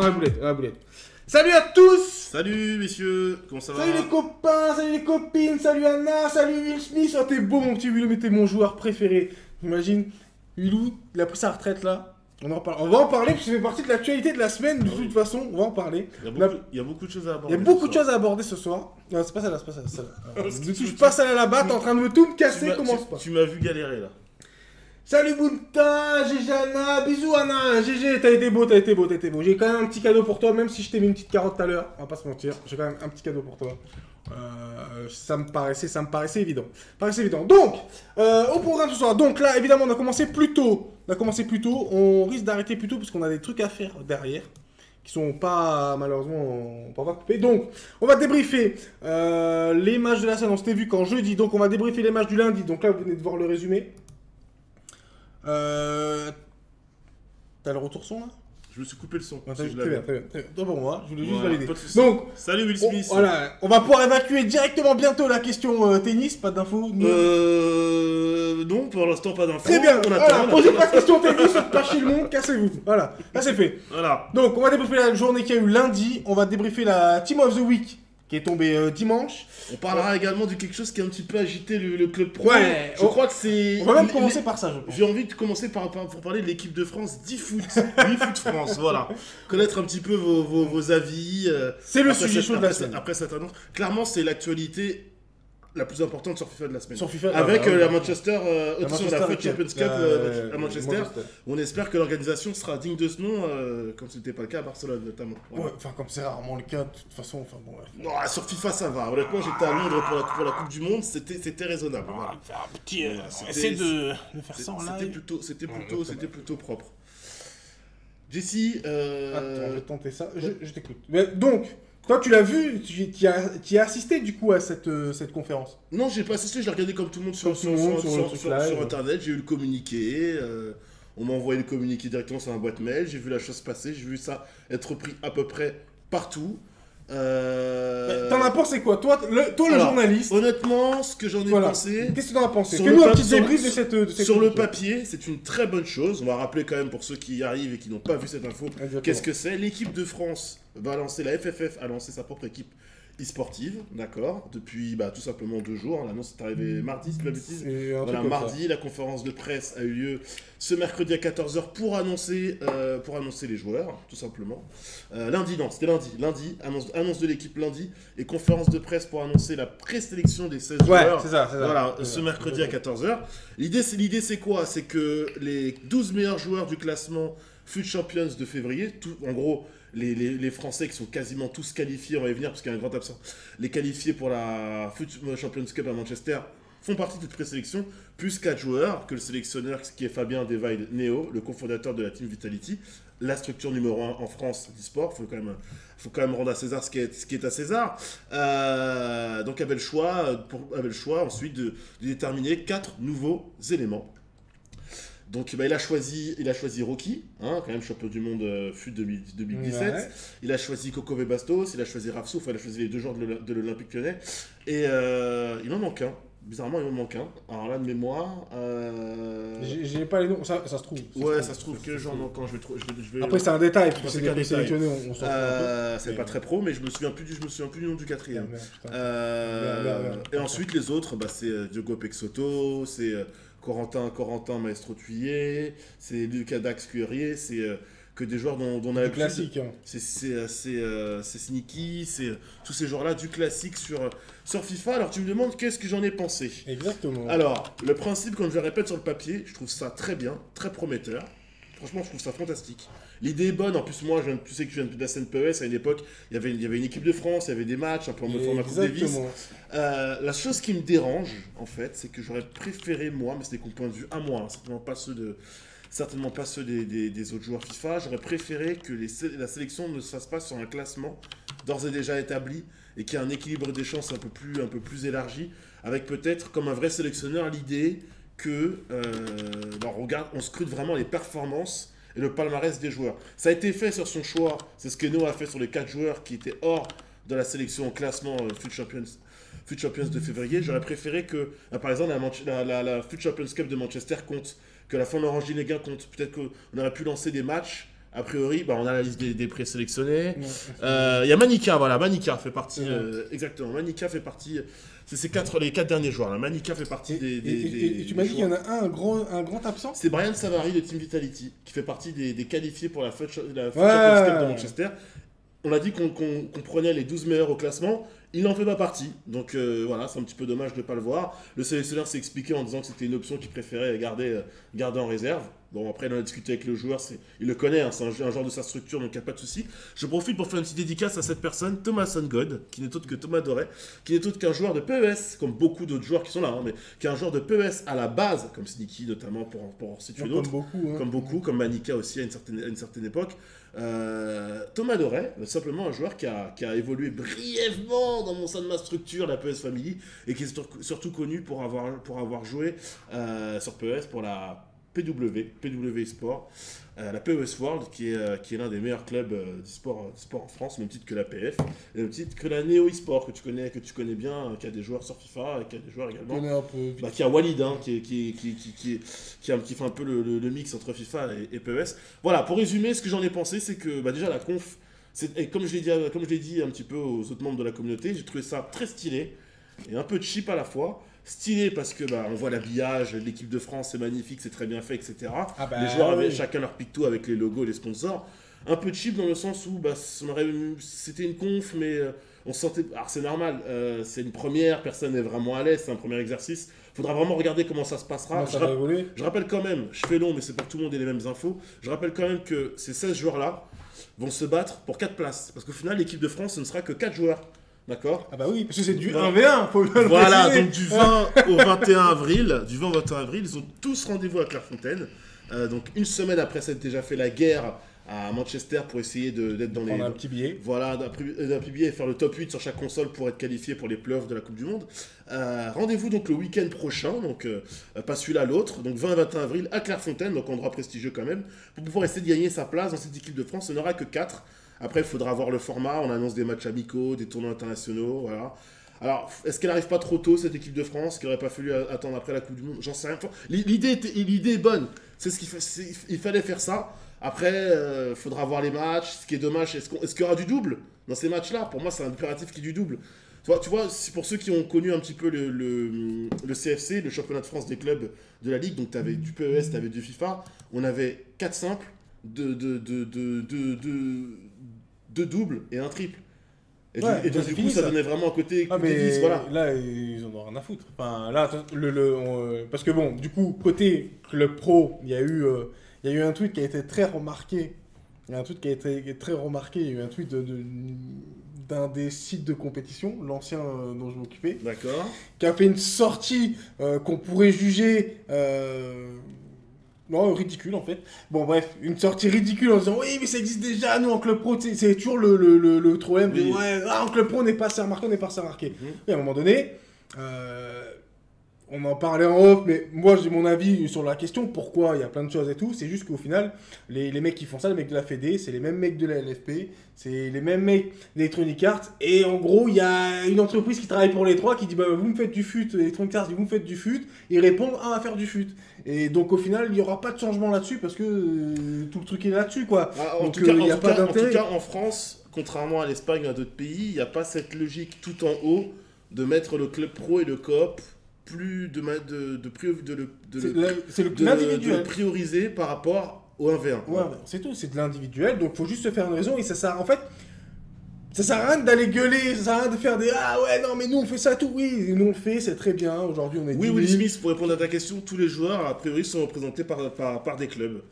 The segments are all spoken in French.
la boulette, dans la boulette. Salut à tous. Salut messieurs, comment ça va? Salut les copains, salut les copines, salut Anna, salut Will Smith. Oh, t'es beau mon petit Willou, mais t'es mon joueur préféré. Imagine, Willou, il a pris sa retraite là. On va en parler, parce que ça fait partie de l'actualité de la semaine, de toute façon, on va en parler. Il y a beaucoup de choses à aborder. Il y a beaucoup de choses à aborder ce soir. Non, c'est pas ça, c'est pas ça. Ne touche pas ça là-bas, t'es en train de tout me casser, commence pas. Tu m'as vu galérer là. Salut Bunta, GG Anna, bisous Anna, GG, t'as été beau. J'ai quand même un petit cadeau pour toi, même si je t'ai mis une petite carotte tout à l'heure, on va pas se mentir, j'ai quand même un petit cadeau pour toi. Ça me paraissait évident. Donc, au programme ce soir, donc là évidemment on a commencé plus tôt, on risque d'arrêter plus tôt parce qu'on a des trucs à faire derrière, qui sont pas, malheureusement, on peut pas couper. Donc, on va débriefer les matchs de la semaine, on s'était vu qu'en jeudi, donc on va débriefer les matchs du lundi, donc là vous venez de voir le résumé. T'as le retour son là? Je me suis coupé le son. Très bien. Toi pour moi, je voulais juste valider. Donc, salut Will Smith. Voilà, on va pouvoir évacuer directement bientôt la question tennis, pas d'infos. Non, pour l'instant pas d'infos. Très bien, voilà, posez pas de questions tennis, faites pas chier le monde, cassez-vous. Voilà, là c'est fait. Voilà. Donc on va débriefer la journée qu'il y a eu lundi, on va débriefer la Team of the Week qui est tombée dimanche. On parlera également de quelque chose qui a un petit peu agité le club pro. Ouais, je crois que c'est... On va même commencer par ça, je pense. J'ai envie de commencer pour parler de l'équipe de France d'eFoot. d'eFoot France, voilà. Connaître un petit peu vos avis. C'est le sujet chaud de la semaine. Après cette annonce. Clairement, c'est l'actualité la plus importante sur FIFA de la semaine. Sur FIFA, avec la Manchester, la FUT Champions Cup à Manchester. On espère que l'organisation sera digne de ce nom, comme ce n'était pas le cas à Barcelone notamment. Voilà. Ouais, enfin comme c'est rarement le cas de toute façon, enfin bon. Non, sur FIFA ça va. Honnêtement, j'étais à Londres pour la Coupe du Monde, c'était raisonnable. Voilà. Faire un petit, essayer de faire ça en live. C'était plutôt propre. Jesse, Attends, je vais tenter ça. Je t'écoute. Donc. Toi, tu l'as vu, tu as assisté du coup à cette conférence? Non, j'ai pas assisté, je l'ai regardé comme tout le monde sur Internet. J'ai eu le communiqué, on m'a envoyé le communiqué directement sur ma boîte mail. J'ai vu la chose passer, j'ai vu ça être pris à peu près partout. T'en as pensé quoi? Toi, le journaliste. Honnêtement, ce que j'en ai pensé. Qu'est-ce que t'en as pensé? Fais-nous un petit débrief de cette sur le papier, c'est une très bonne chose. On va rappeler quand même pour ceux qui y arrivent et qui n'ont pas vu cette info, qu'est-ce que c'est. L'équipe de France va lancer, la FFF a lancé sa propre équipe e-sportive, d'accord, depuis tout simplement 2 jours. L'annonce est arrivée mardi, si je ne dis pas de bêtises. Voilà, mardi, la conférence de presse a eu lieu ce mercredi à 14h pour annoncer les joueurs, tout simplement. Lundi, non, c'était lundi. Lundi, annonce de l'équipe lundi et conférence de presse pour annoncer la présélection des 16 joueurs. C'est ça. Voilà, ce mercredi à 14h. L'idée, c'est quoi? C'est que les 12 meilleurs joueurs du classement FUT Champions de février, en gros, les Français qui sont quasiment tous qualifiés, on va y venir parce qu'il y a un grand absent, les qualifiés pour la FUT Champions Cup à Manchester font partie de cette présélection, plus 4 joueurs que le sélectionneur qui est Fabien Devide Neo, le cofondateur de la Team Vitality, la structure numéro 1 en France d'e-sport. Faut quand même rendre à César ce qui est à César. Donc avait le choix ensuite de déterminer 4 nouveaux éléments. Donc il a choisi Rocky, quand même champion du monde FUT 2017. Ouais. Il a choisi Coco Bastos, il a choisi Rafsouf, il a choisi les 2 joueurs de l'Olympique Lyonnais. Et il m'en manque un. Bizarrement, il m'en manque un. Alors là, de mémoire... J'ai pas les noms, ça se trouve. Ça se trouve que j'en manque un. Je vais... Après, c'est un détail, parce que c'est des sélectionnés, on s'en fout un peu. C'est pas très pro, mais je me souviens plus du nom du 4e. Et ensuite, les autres, c'est Diogo Pexoto, c'est... Corentin Maestro Thuillier, c'est Lucas Dax Cuerier, c'est que des joueurs dont on a du classique. C'est Sneaky, c'est tous ces joueurs-là du classique sur FIFA. Alors tu me demandes qu'est-ce que j'en ai pensé. Exactement. Alors, le principe, quand je le répète sur le papier, je trouve ça très bien, très prometteur. Franchement, je trouve ça fantastique. L'idée est bonne. En plus, moi, tu sais que je viens de la scène PES. À une époque, il y avait une équipe de France, il y avait des matchs, un peu en mode format Coupe Davis. La chose qui me dérange, en fait, c'est que j'aurais préféré, moi, mais c'est des points de vue à moi, certainement pas ceux des autres joueurs FIFA, j'aurais préféré que la sélection ne se fasse pas sur un classement d'ores et déjà établi et qu'il y ait un équilibre des chances un peu plus élargi, avec peut-être, comme un vrai sélectionneur, l'idée que on scrute vraiment les performances et le palmarès des joueurs. Ça a été fait sur son choix, c'est ce qu'Eno a fait sur les 4 joueurs qui étaient hors de la sélection au classement FUT Champions de février. J'aurais préféré que, par exemple, la FUT Champions Cup de Manchester compte, que la Florentine Guingamp compte. Peut-être qu'on aurait pu lancer des matchs A priori, on a la liste des présélectionnés. Il y a Manika, voilà, Manika fait partie, exactement, Manika fait partie, c'est les 4 derniers joueurs, là. Manika fait partie et tu m'as dit qu'il y en a un grand absent. C'est Brian Savary de Team Vitality, qui fait partie des qualifiés pour la FUT Champions Cup de Manchester. On a dit qu'on prenait les 12 meilleurs au classement, il n'en fait pas partie, donc voilà, c'est un petit peu dommage de ne pas le voir. Le sélectionneur s'est expliqué en disant que c'était une option qu'il préférait garder en réserve. Bon, après, il en a discuté avec le joueur, il le connaît, c'est un joueur de sa structure, donc il n'y a pas de souci. Je profite pour faire une petite dédicace à cette personne, Thomas Songod, qui n'est autre que Thomas Doré, qui n'est autre qu'un joueur de PES, comme beaucoup d'autres joueurs qui sont là, mais qui est un joueur de PES à la base, comme Sneaky notamment, pour en situer d'autres. Comme beaucoup, comme Manika aussi à une certaine époque. Thomas Doré, simplement un joueur qui a évolué brièvement dans mon sein de ma structure, la PES Family, et qui est surtout connu pour avoir joué sur PES pour la PW Sport, la PES World, qui est l'un des meilleurs clubs du sport en France, même titre que la PF, et même titre que la Neo eSport, que tu connais bien, qui a des joueurs sur FIFA, et qui a des joueurs également. Qui a Walid, qui fait un peu le mix entre FIFA et PES. Voilà, pour résumer, ce que j'en ai pensé, c'est que déjà la conf, et comme je l'ai dit un petit peu aux autres membres de la communauté, j'ai trouvé ça très stylé et un peu cheap à la fois. Stylé parce que on voit l'habillage, l'équipe de France c'est magnifique, c'est très bien fait, etc. Les joueurs avaient chacun leur picto avec les logos, les sponsors. Un peu cheap dans le sens où c'était une conf, mais on sentait. Alors c'est normal, c'est une première, personne n'est vraiment à l'aise, c'est un premier exercice. Faudra vraiment regarder comment ça se passera. Je rappelle quand même, je fais long, mais c'est pour que tout le monde ait les mêmes infos. Je rappelle quand même que ces 16 joueurs-là vont se battre pour 4 places. Parce qu'au final, l'équipe de France, ce ne sera que 4 joueurs. D'accord. Ah bah oui, parce que c'est du 1v1, faut le Voilà, préciser. donc du 20 au 21 avril, ils ont tous rendez-vous à Clairefontaine. Donc une semaine après s'être déjà fait la guerre à Manchester pour essayer d'être dans les... Prendre un petit billet. Voilà, un petit billet et faire le top 8 sur chaque console pour être qualifié pour les playoffs de la Coupe du Monde. Rendez-vous donc le week-end prochain, donc pas celui-là, l'autre, donc 20 et 21 avril à Clairefontaine, donc endroit prestigieux quand même, pour pouvoir essayer de gagner sa place dans cette équipe de France. Il n'y en aura que 4. Après, il faudra voir le format. On annonce des matchs amicaux, des tournois internationaux. Voilà. Alors, est-ce qu'elle n'arrive pas trop tôt, cette équipe de France, qu'il n'aurait pas fallu attendre après la Coupe du Monde? J'en sais rien. L'idée est bonne. Il fallait faire ça. Après, il faudra voir les matchs. Ce qui est dommage, est-ce qu'il y aura du double dans ces matchs-là? Pour moi, c'est un impératif qu'il y ait du double. Tu vois, pour ceux qui ont connu un petit peu le CFC, le championnat de France des clubs de la Ligue, donc tu avais du PES, tu avais du FIFA, on avait 4 simples, deux doubles et un triple. Et du coup, ça donnait vraiment un côté mais voilà. Là, ils en ont rien à foutre. Enfin, là, parce que bon, du coup, côté club pro, il y a eu un tweet qui a été très remarqué. Il y a un tweet qui a été très remarqué. Il y a eu un tweet d'un des sites de compétition, l'ancien dont je m'occupais, d'accord, qui a fait une sortie qu'on pourrait juger... Non, ridicule en fait. Bon, bref, une sortie ridicule en disant oui, mais ça existe déjà, nous en club pro, c'est toujours le problème de ouais, en club pro, on n'est pas assez remarqué, on n'est pas assez remarqué. Et à un moment donné, on en parlait en off, mais moi j'ai mon avis sur la question, pourquoi il y a plein de choses et tout. C'est juste qu'au final, les mecs qui font ça, les mecs de la Fédé, c'est les mêmes mecs de la LFP, c'est les mêmes mecs d'Electronic Arts. Et en gros, il y a une entreprise qui travaille pour les trois qui dit bah, vous me faites du fut, Electronic Arts dit vous me faites du fut. Ils répondent on va faire du fut. Et donc au final, il n'y aura pas de changement là-dessus parce que tout le truc est là-dessus quoi. En tout cas, en France, contrairement à l'Espagne ou à d'autres pays, il n'y a pas cette logique tout en haut de mettre le club pro et le coop plus de prioriser par rapport au 1v1. Ouais, c'est tout, c'est de l'individuel, donc faut juste se faire une raison et ça sert en fait. Ça sert à rien d'aller gueuler, ça sert à rien de faire des ah ouais non mais nous on fait ça tout, oui nous on le fait, c'est très bien, aujourd'hui on est oui Will Smith, pour répondre à ta question, tous les joueurs a priori sont représentés par des clubs.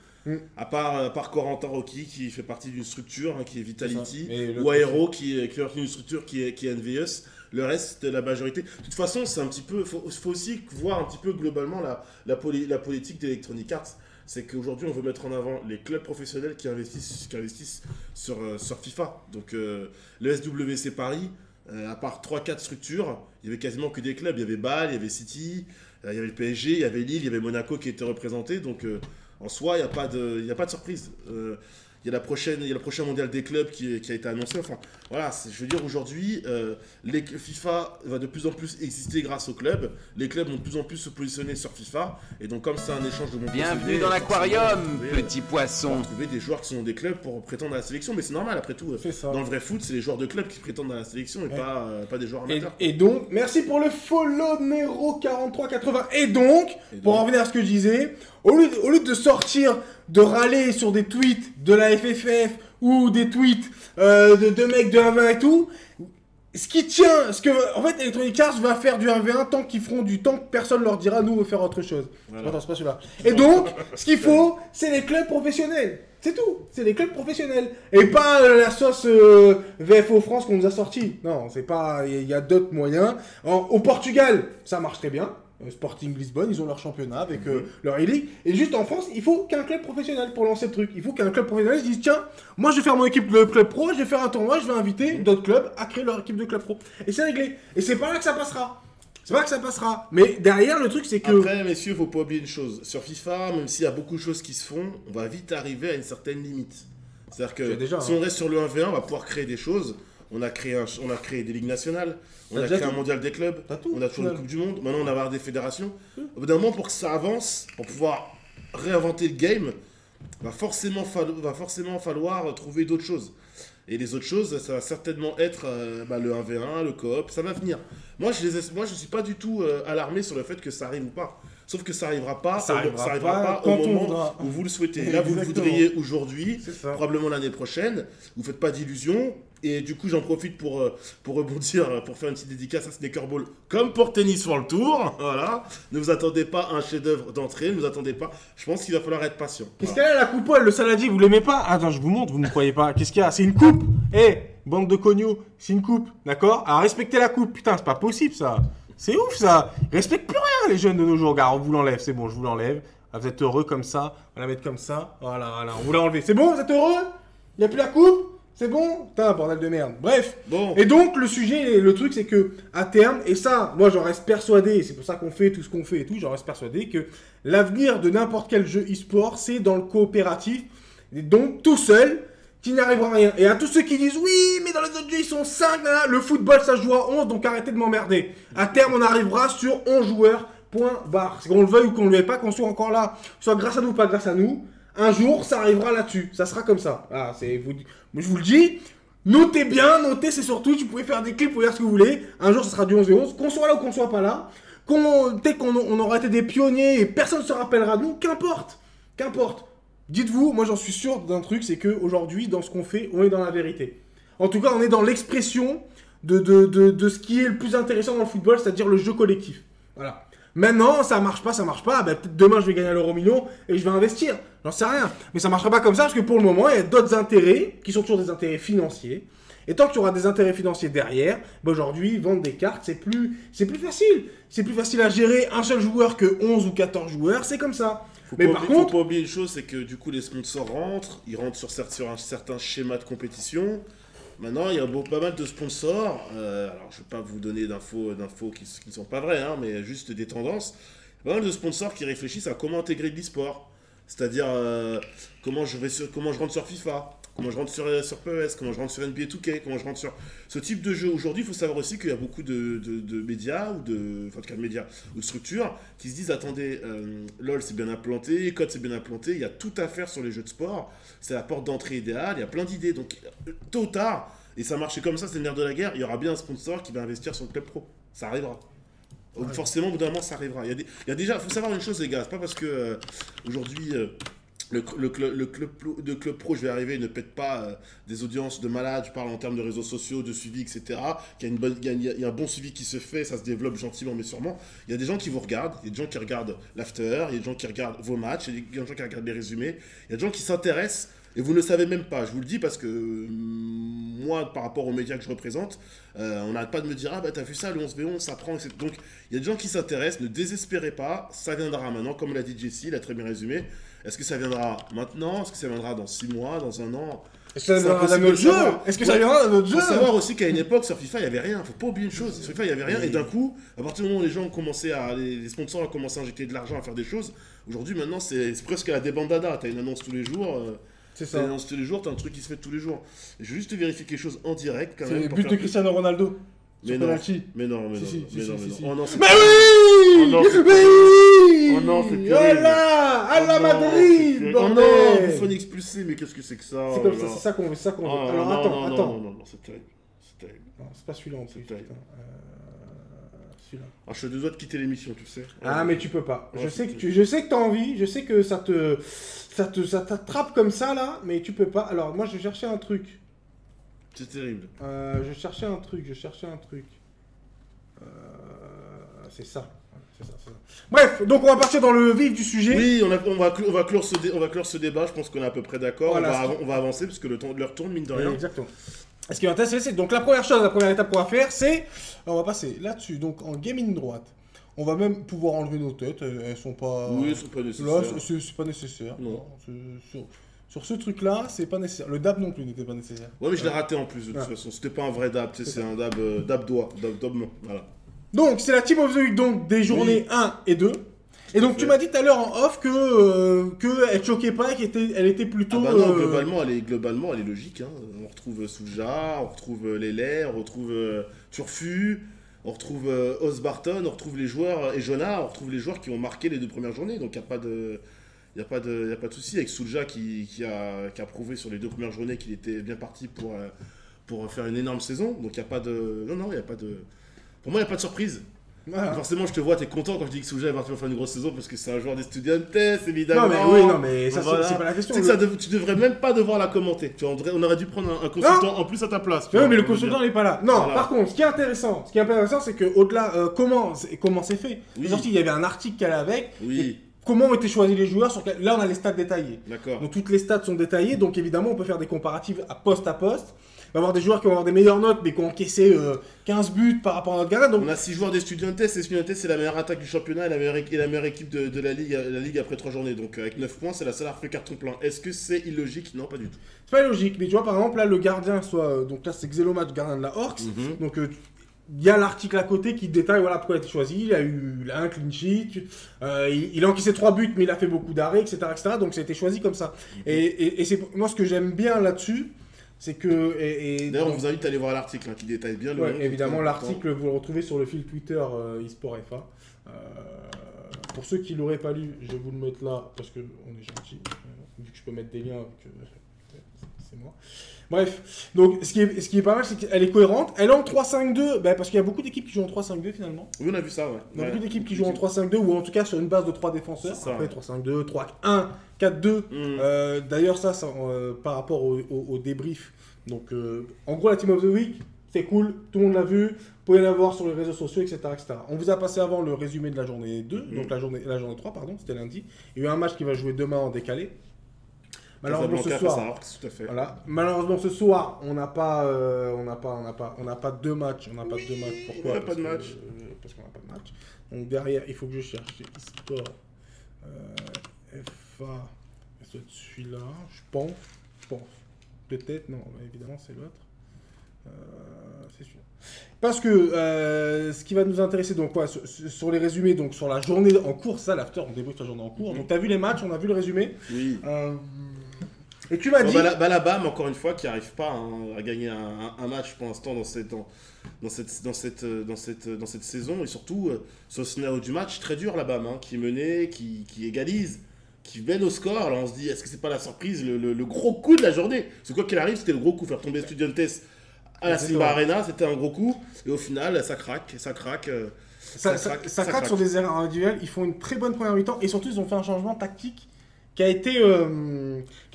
À part Corentin Rocky qui fait partie d'une structure qui est Vitality, ou Aero qui fait partie d'une structure qui est NVS. Le reste de la majorité. De toute façon, c'est un petit peu. Faut aussi voir un petit peu globalement la politique d'Electronic Arts. C'est qu'aujourd'hui, on veut mettre en avant les clubs professionnels qui investissent sur FIFA. Donc, le SWC Paris, à part 3-4 structures, il y avait quasiment que des clubs. Il y avait Bâle, il y avait City, il y avait le PSG, il y avait Lille, il y avait Monaco qui était représenté. Donc, en soi, il n'y a pas de surprise. il y a le prochain mondial des clubs qui a été annoncé. Enfin, voilà, je veux dire, aujourd'hui, FIFA va de plus en plus exister grâce aux clubs. Les clubs vont de plus en plus se positionner sur FIFA. Et donc, comme c'est un échange de bons procédés... Bienvenue dans l'aquarium, petit poisson. On va trouver des joueurs qui sont des clubs pour prétendre à la sélection. Mais c'est normal, après tout. Dans le vrai foot, c'est les joueurs de clubs qui prétendent à la sélection et pas des joueurs amateurs. Et donc, merci pour le follow numéro 4380. Et donc, pour en revenir à ce que je disais, au lieu de sortir, de râler sur des tweets de la FFF ou des tweets de mecs de 1v1 et tout, ce qui tient, en fait, Electronic Arts va faire du 1v1 tant qu'ils feront du temps que personne leur dira, nous, on veut faire autre chose. Voilà. Attends, c'est pas celui-là. Et donc, ce qu'il faut, c'est les clubs professionnels. C'est tout. C'est les clubs professionnels. Et pas la sauce VFO France qu'on nous a sorti. Non, c'est pas. Il y a d'autres moyens. Au Portugal, ça marche très bien. Sporting Lisbonne, ils ont leur championnat avec leur e-league. Et juste en France, il faut qu'un club professionnel pour lancer le truc. Il faut qu'un club professionnel se dise tiens, moi je vais faire mon équipe de club pro, je vais faire un tournoi, je vais inviter d'autres clubs à créer leur équipe de club pro. Et c'est réglé. Et c'est pas là que ça passera. C'est pas que ça passera. Mais derrière, le truc, c'est que... Après, messieurs, faut pas oublier une chose. Sur FIFA, même s'il y a beaucoup de choses qui se font, on va vite arriver à une certaine limite. C'est-à-dire que si on reste sur le 1v1, on va pouvoir créer des choses. On a créé des ligues nationales, on a créé un mondial des clubs, on a toujours une Coupe du Monde, maintenant on va avoir des fédérations. Au bout d'un moment, pour que ça avance, pour pouvoir réinventer le game, va forcément falloir trouver d'autres choses. Et les autres choses, ça va certainement être le 1v1, le coop, ça va venir. Moi, je suis pas du tout alarmé sur le fait que ça arrive ou pas. Sauf que ça arrivera pas au moment où vous le souhaitez. Là, vous le voudriez aujourd'hui, probablement l'année prochaine. Vous faites pas d'illusions. Et du coup, j'en profite pour rebondir, pour faire une petite dédicace à Snookerball, comme pour Tennis World Tour. Voilà. Ne vous attendez pas à un chef-d'œuvre d'entrée, ne vous attendez pas. Je pense qu'il va falloir être patient. Qu'est-ce qu'il y a la coupole, le saladier, vous l'aimez pas? Attends, je vous montre, vous ne croyez pas. Qu'est-ce qu'il y a? C'est une coupe. Bande de cognos, c'est une coupe, d'accord? À respecter la coupe. Putain, c'est pas possible ça. C'est ouf ça. Ils respectent plus rien les jeunes de nos jours. Regarde, on vous l'enlève, c'est bon, je vous l'enlève. Vous êtes heureux comme ça. On va la mettre comme ça. Voilà, on vous l'a enlevé. C'est bon, vous êtes heureux? Il n'y a plus la coupe? C'est bon? Putain, bordel de merde. Bref. Bon. Et donc, le sujet, le truc, c'est que à terme, et ça, moi, j'en reste persuadé, et c'est pour ça qu'on fait tout ce qu'on fait et tout, j'en reste persuadé que l'avenir de n'importe quel jeu e-sport, c'est dans le coopératif. Et donc, tout seul, qui n'arrivera à rien. Et à tous ceux qui disent, oui, mais dans les autres jeux, ils sont 5, là, le football, ça se joue à 11, donc arrêtez de m'emmerder. À terme, on arrivera sur 11 joueurs, point barre. C'est qu'on le veuille ou qu'on ne le veuille pas, qu'on soit encore là, soit grâce à nous ou pas grâce à nous. Un jour, ça arrivera là-dessus. Ça sera comme ça. Ah, je vous le dis. Notez bien, c'est sur Twitch. Vous pouvez faire des clips pour dire ce que vous voulez. Un jour, ça sera du 11 et 11. Qu'on soit là ou qu'on soit pas là. Dès qu'on aura été des pionniers et personne ne se rappellera de nous, qu'importe. Dites-vous, moi j'en suis sûr d'un truc, c'est qu'aujourd'hui, dans ce qu'on fait, on est dans la vérité. En tout cas, on est dans l'expression de ce qui est le plus intéressant dans le football, c'est-à-dire le jeu collectif. Voilà. Maintenant, ça marche pas, peut-être demain je vais gagner à l'euro million et je vais investir. J'en sais rien. Mais ça marchera pas comme ça parce que pour le moment, il y a d'autres intérêts qui sont toujours des intérêts financiers. Et tant qu'il y aura des intérêts financiers derrière, aujourd'hui, vendre des cartes, c'est plus facile. C'est plus facile à gérer un seul joueur que 11 ou 14 joueurs, c'est comme ça. Faut pas oublier une chose, c'est que du coup, les sponsors rentrent, ils rentrent sur un certain schéma de compétition. Maintenant, il y a pas mal de sponsors, alors je ne vais pas vous donner d'infos qui ne sont pas vraies, hein, mais juste des tendances. Il y a pas mal de sponsors qui réfléchissent à comment intégrer de l'e-sport. C'est-à-dire comment je rentre sur FIFA, comment je rentre sur PES, comment je rentre sur NBA 2K, comment je rentre sur ce type de jeu. Aujourd'hui, il faut savoir aussi qu'il y a beaucoup de médias, ou de structures qui se disent attendez, LoL c'est bien implanté, COD c'est bien implanté, il y a tout à faire sur les jeux de sport, c'est la porte d'entrée idéale, il y a plein d'idées. Donc tôt ou tard, et ça marchait comme ça, c'est le nerf de la guerre, il y aura bien un sponsor qui va investir sur le club pro. Ça arrivera. Donc forcément, au bout d'un moment, ça arrivera. Il y a déjà, faut savoir une chose, les gars, c'est pas parce que aujourd'hui le club pro, je vais arriver, ne pète pas des audiences de malades, je parle en termes de réseaux sociaux, de suivi, etc. Il y a un bon suivi qui se fait, ça se développe gentiment mais sûrement. Il y a des gens qui vous regardent, il y a des gens qui regardent l'after, il y a des gens qui regardent vos matchs, il y a des gens qui regardent les résumés, il y a des gens qui s'intéressent. Et vous ne le savez même pas, je vous le dis parce que moi, par rapport aux médias que je représente, on n'arrête pas de me dire « Ah bah t'as vu ça, le 11v11, ça prend, etc. » Donc il y a des gens qui s'intéressent, ne désespérez pas, ça viendra maintenant, comme l'a dit Jessie, il a très bien résumé. Est-ce que ça viendra maintenant? Est-ce que ça viendra dans 6 mois, dans un an? Est-ce que ça viendra dans notre jeu? Est-ce que ça viendra dans notre jeu? Il faut savoir aussi qu'à une époque, sur FIFA, il n'y avait rien. Il ne faut pas oublier une chose. Sur FIFA, il n'y avait rien. Et d'un coup, à partir du moment où les sponsors ont commencé à injecter de l'argent, à faire des choses, aujourd'hui, maintenant, c'est presque à la débandada. Tu as une annonce tous les jours. C'est T'as ça. une annonce tous les jours, t'as un truc qui se fait tous les jours. Et je veux juste vérifier quelque chose en direct quand C'est même. le pour but faire de plus- Cristiano Ronaldo. Mais Sur non, penalty. mais non, mais Si, non, si, mais si, non, si, mais si. non. Oh non, c'est Mais terrible. oui Oh non, c'est mais oui Oh non, c'est terrible. Voilà À la Oh non, Madrid, c'est- Oh bordel. non, Buffon expulsé, mais qu'est-ce que c'est que ça? C'est oh comme là ça, là. c'est ça qu'on veut, c'est ça qu'on veut. Oh, Alors non, attends, non, non, attends. non, non, non, c'est terrible. C'est terrible. Non, c'est pas celui-là en plus. C'est terrible. putain. Celui-là. Ah, je suis à 2 doigts de quitter l'émission, tu sais. Ah mais tu peux pas. Ouais, Je sais c'est- que t'as envie, je sais que ça t'attrape comme ça là, mais tu peux pas. Alors moi je cherchais un truc. C'est terrible. Je cherchais un truc. C'est ça. C'est ça. Bref, donc on va partir dans le vif du sujet. Oui, on va clore ce débat, je pense qu'on est à peu près d'accord. Voilà, on va avancer parce que l'heure tourne, mine de Oui, rien. exactement. Ce qui m'intéresse, c'est donc la première étape qu'on va faire, c'est on va passer là-dessus. Donc en gaming droite, on va même pouvoir enlever nos têtes. Elles sont pas. Oui, elles sont pas Là, nécessaires. c'est pas nécessaire. Non. Sur ce truc-là, c'est pas nécessaire. Le dab non plus n'était pas nécessaire. Ouais, mais je l'ai raté en plus, de toute Ouais. façon. C'était pas un vrai dab, tu sais, c'est un dab doigt, dab main. Voilà. Donc c'est la Team of the Week donc des journées 1 et 2. Et donc tu m'as dit tout à l'heure en off que elle choquait pas, elle était plutôt. Ah bah non, globalement, elle est logique. Hein. On retrouve Souja, on retrouve Lele, on retrouve Turfu, on retrouve Osbarton, on retrouve les joueurs, et Jonah, on retrouve les joueurs qui ont marqué les 2 premières journées. Donc il n'y a pas de souci avec Souja qui a prouvé sur les 2 premières journées qu'il était bien parti pour faire une énorme saison. Donc il n'y a pas de... Non, il n'y a pas de... Pour moi, il n'y a pas de surprise. Voilà. Forcément, je te vois, t'es content quand je dis que Souja est parti pour faire une grosse saison parce que c'est un joueur d'Estudiantes, évidemment. Non mais ça Voilà. c'est pas la question. Tu sais que tu devrais même pas devoir la commenter. Tu vois, on aurait dû prendre un consultant en plus à ta place. tu Oui, vois, mais le on veut consultant dire. n'est pas là. Non, Voilà. par contre, ce qui est intéressant, c'est que au-delà, comment c'est fait. Oui. C'est sorti, il y avait un article qu'elle avait avec. Oui, Et comment ont été choisis les joueurs Là, on a les stats détaillés. d'accord. Donc toutes les stats sont détaillées, donc évidemment, on peut faire des comparatifs à poste. On va avoir des joueurs qui vont avoir des meilleures notes, mais qui ont encaissé 15 buts par rapport à notre gardien. Donc On a 6 joueurs d'Estudiantes. Estudiantes, c'est la meilleure attaque du championnat et la meilleure équipe de la ligue après 3 journées. Donc avec 9 points, c'est la seule à refaire carton plein. Est-ce que c'est illogique? Non, pas du tout. c'est pas logique. Mais tu vois, par exemple, là, le gardien, donc là, c'est Xelomatch, gardien de la Orcs. Donc il y a l'article à côté qui détaille voilà pourquoi il a été choisi. Il a un clean sheet, il a encaissé 3 buts, mais il a fait beaucoup d'arrêts, etc., etc. Donc ça a été choisi comme ça. Et c'est moi ce que j'aime bien là-dessus, c'est que D'ailleurs, on vous invite à aller voir l'article qui détaille bien le ouais, nom, évidemment c'est l'article vous le retrouvez sur le fil Twitter eSport FA. Pour ceux qui l'auraient pas lu, je vais vous le mettre là parce que on est gentil, vu que je peux mettre des liens, c'est moi. Bref, donc ce qui est pas mal, c'est qu'elle est cohérente. Elle est en 3-5-2, parce qu'il y a beaucoup d'équipes qui jouent en 3-5-2 finalement. Oui, on a vu ça, ouais. Il y a Ouais. beaucoup d'équipes qui jouent en 3-5-2 ou en tout cas sur une base de 3 défenseurs. C'est ça. Après 3-5-2, 3-1, 4-2. D'ailleurs, ça par rapport au débrief. Donc, en gros, la Team of the Week, c'est cool, tout le monde l'a vu. Vous pouvez la voir sur les réseaux sociaux, etc., etc. On vous a passé avant le résumé de la journée 2, donc la journée 3, pardon, c'était lundi. Il y a eu un match qui va jouer demain en décalé. Malheureusement ce Casablanca face à soir, Orcs, tout à fait. voilà. Malheureusement ce soir, on n'a pas deux matchs. Pourquoi? On n'a pas de match. Parce qu'on n'a pas de match. Donc derrière, il faut que je cherche eSport FA. Ça doit être celui-là, je pense. Peut-être, non, évidemment c'est l'autre. C'est celui-là. Parce que ce qui va nous intéresser donc quoi, sur les résumés, donc sur la journée en cours, ça l'after, on débriefe la journée en cours. Donc tu as vu les matchs, on a vu le résumé. Oui. Et tu m'as dit. La BAM, encore une fois, qui n'arrive pas à gagner un match pour l'instant dans cette saison. Et surtout, sur le scénario du match, très dur la BAM, qui est menée, qui égalise, qui mène au score. Alors on se dit, est-ce que c'est pas la surprise, le gros coup de la journée? C'est quoi qu'il arrive, c'était le gros coup. Faire tomber Estudiantes à la Simba Arena, c'était un gros coup. Et au final, ça craque. Ça craque sur des erreurs individuelles. Ils font une très bonne première mi-temps. Et surtout, ils ont fait un changement tactique qui a été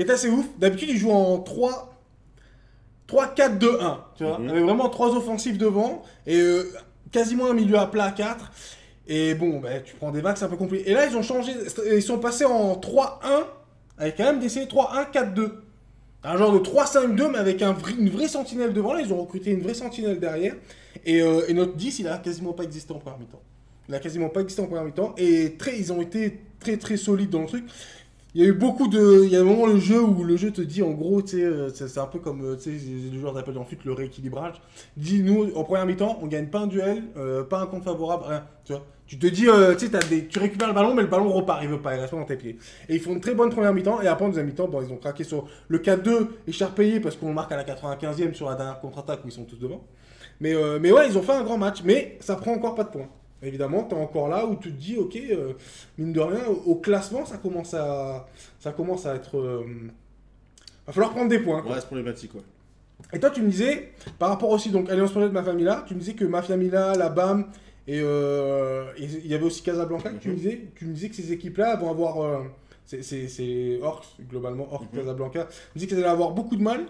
assez ouf. D'habitude, ils jouent en 3-4-2-1. Tu vois, il y avait vraiment 3 offensifs devant et quasiment un milieu à plat à 4. Et bon, tu prends des vagues, c'est un peu compliqué. Et là, ils ont changé. Ils sont passés en 3-1 avec quand même d'essayer 3-1-4-2. Un genre de 3-5-2, mais avec une vraie sentinelle devant. Là, ils ont recruté une vraie sentinelle derrière. Et notre 10, il a quasiment pas existé en première mi-temps. Et ils ont été très très solides dans le truc. Il y a eu beaucoup de... Il y a un moment le jeu où le jeu te dit, en gros, tu sais, c'est un peu comme, tu sais, les joueurs d'appel en foot, le rééquilibrage. Dit, nous, en première mi-temps, on gagne pas un duel, pas un compte favorable, rien, tu vois. Tu te dis, tu sais, tu récupères le ballon, mais le ballon repart, il veut pas, il reste pas dans tes pieds. Et ils font une très bonne première mi-temps, et après en deuxième mi-temps, bon, ils ont craqué sur le 4-2, écharpayé, parce qu'on marque à la 95e sur la dernière contre-attaque où ils sont tous devant. Mais ouais, ils ont fait un grand match, mais ça prend encore pas de points. Évidemment, tu es encore là où tu te dis, ok, mine de rien, au classement, ça commence à être... va falloir prendre des points. Quoi. Ouais, c'est problématique, ouais. Et toi, tu me disais, par rapport aussi, donc, Alliance Projet de Mafia Mila, tu me disais que Mafia Mila, la BAM, et il y avait aussi Casablanca, tu me disais que ces équipes-là vont avoir... c'est Orcs, globalement, Orcs, Casablanca. Tu me disais qu'ils allaient avoir beaucoup de mal.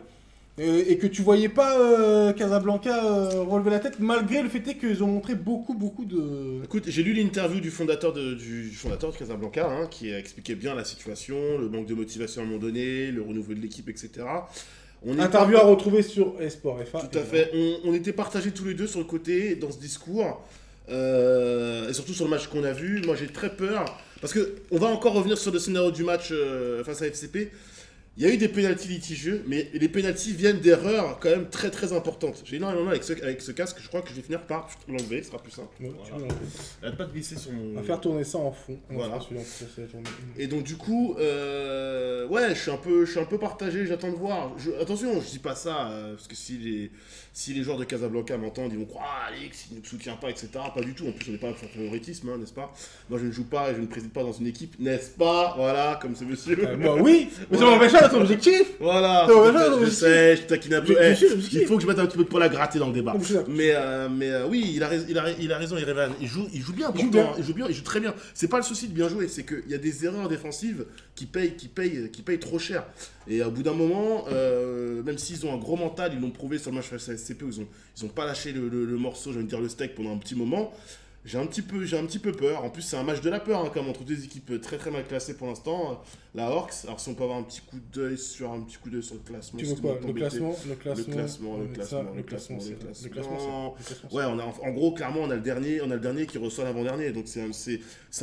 Et que tu voyais pas Casablanca relever la tête, malgré le fait qu'ils ont montré beaucoup de... Écoute, j'ai lu l'interview du fondateur de Casablanca, hein, qui expliquait bien la situation, le manque de motivation à un moment donné, le renouveau de l'équipe, etc. Interview à retrouver sur Esport FA. Tout à fait. On était partagés tous les deux sur le côté, dans ce discours, et surtout sur le match qu'on a vu. Moi, j'ai très peur, parce qu'on va encore revenir sur le scénario du match face à FCP. Il y a eu des pénaltys litigieux, mais les pénaltys viennent d'erreurs quand même très très importantes. J'ai énormément avec ce casque, je crois que je vais finir par l'enlever, ce sera plus simple. Ouais, voilà. Elle n'a pas de glisser sur mon... On va faire tourner ça en fond. Voilà. Et donc du coup, ouais, je suis un peu partagé, j'attends de voir. Attention, je dis pas ça, parce que si les joueurs de Casablanca m'entendent, ils vont croire, Alex, il ne nous soutient pas, etc. Pas du tout, en plus on n'est pas sur le favoritisme, hein, n'est-ce pas? Moi je ne joue pas et je ne préside pas dans une équipe, n'est-ce pas? Voilà, comme ce monsieur. Moi oui, mais ça m'empêche pas d'être objectif. Voilà, je sais, je taquine un peu. Il faut que je mette un petit peu de poil à gratter dans le débat. Mais oui, il a raison, Irevan. Il joue bien, pourtant. Il joue très bien. C'est pas le souci de bien jouer, c'est qu'il y a des erreurs défensives qui payent trop cher. Et au bout d'un moment, même s'ils ont un gros mental, ils l'ont prouvé sur le match face à SCP où ils ont pas lâché le morceau, je vais dire le steak pendant un petit moment. J'ai un petit peu peur. En plus, c'est un match de la peur, hein, comme entre deux équipes très très mal classées pour l'instant. La Orcs. Alors, si on peut avoir un petit coup d'œil sur le classement. Tu veux quoi? Le classement. Ouais, en gros, clairement, on a le dernier qui reçoit l'avant-dernier. Donc, c'est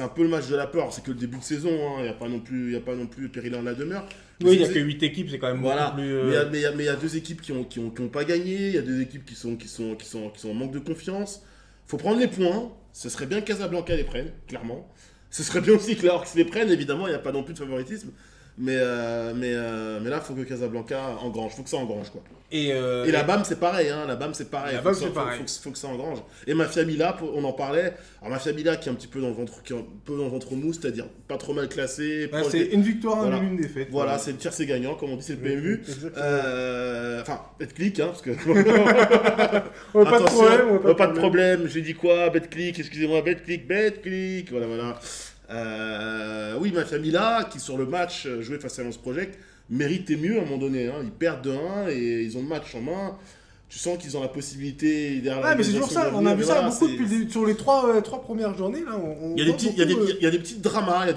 un peu le match de la peur. C'est que le début de saison. Il n'y a pas non plus péril en la demeure. Oui, il n'y a que 8 équipes, c'est quand même voilà. Plus, mais il y a deux équipes qui ont pas gagné. Il y a deux équipes qui sont en manque de confiance. Faut prendre les points. Ce serait bien que Casablanca les prenne, clairement. Ce serait bien aussi que la Orcs les prenne, évidemment, il n'y a pas non plus de favoritisme. Mais là, il faut que Casablanca engrange, faut que ça engrange, quoi. Et la BAM, c'est pareil, hein. La BAM, c'est pareil. Faut que ça engrange. Et Mafia Mila, on en parlait. Alors, Mafia Mila qui est un petit peu dans le ventre mou, c'est-à-dire pas trop mal classé. Ouais, c'est une victoire, une défaite. Voilà, c'est le tir, c'est gagnant, comme on dit, c'est le PMU. Enfin, BetClick, hein, parce que. Pas de problème. J'ai dit quoi? BetClick, excusez-moi, BetClick. Voilà. Oui, Mafia Mila, qui sur le match joué face à Lance Project, méritait mieux à un moment donné. Hein. Ils perdent de 1 et ils ont le match en main. Tu sens qu'ils ont la possibilité derrière mais c'est toujours ça. On a vu ça beaucoup sur les trois premières journées. Là, il y a des petits dramas. Il y a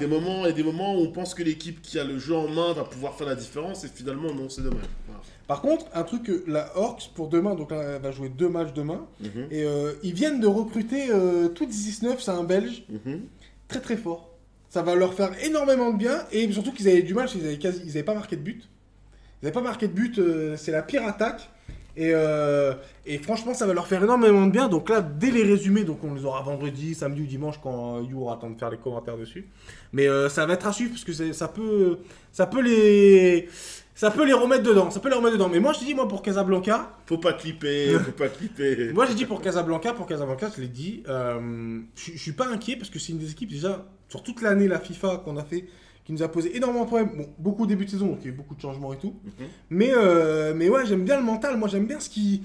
des moments où on pense que l'équipe qui a le jeu en main va pouvoir faire la différence et finalement, non, c'est dommage. Voilà. Par contre, un truc que la Orcs pour demain, donc là, elle va jouer 2 matchs demain, et ils viennent de recruter tout 19, c'est un Belge. Très très fort. Ça va leur faire énormément de bien et surtout qu'ils avaient du mal, ils avaient pas marqué de but. Ils n'avaient pas marqué de but, c'est la pire attaque. Et franchement, ça va leur faire énormément de bien. Donc là, dès les résumés, donc on les aura vendredi, samedi ou dimanche quand You aura le temps de faire les commentaires dessus. Mais ça va être à suivre parce que ça peut les remettre dedans. Mais moi, je te dis, pour Casablanca... Faut pas clipper. Moi, j'ai dit pour Casablanca, je l'ai dit, je suis pas inquiet parce que c'est une des équipes, déjà, sur toute l'année, la FIFA qu'on a fait, qui nous a posé énormément de problèmes. Bon, beaucoup au début de saison, donc il y a eu beaucoup de changements et tout. Mais ouais, j'aime bien le mental. Moi, j'aime bien ce qu'ils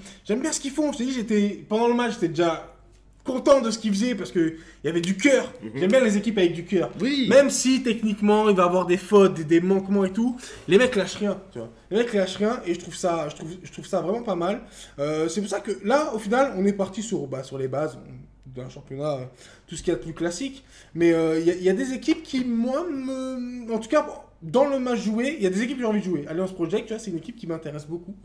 font. Je t'ai dit, pendant le match, j'étais déjà content de ce qu'ils faisaient parce qu'il y avait du cœur. J'aime bien les équipes avec du cœur. Oui. Même si techniquement il va y avoir des fautes, des manquements et tout, les mecs lâchent rien. Tu vois. Les mecs lâchent rien et je trouve ça vraiment pas mal. C'est pour ça que là, au final, on est parti sur les bases d'un championnat, tout ce qu'il y a de plus classique. Mais il y a des équipes qui, moi, en tout cas, dans le match joué, il y a des équipes que j'ai envie de jouer. Alliance Project, tu vois, c'est une équipe qui m'intéresse beaucoup.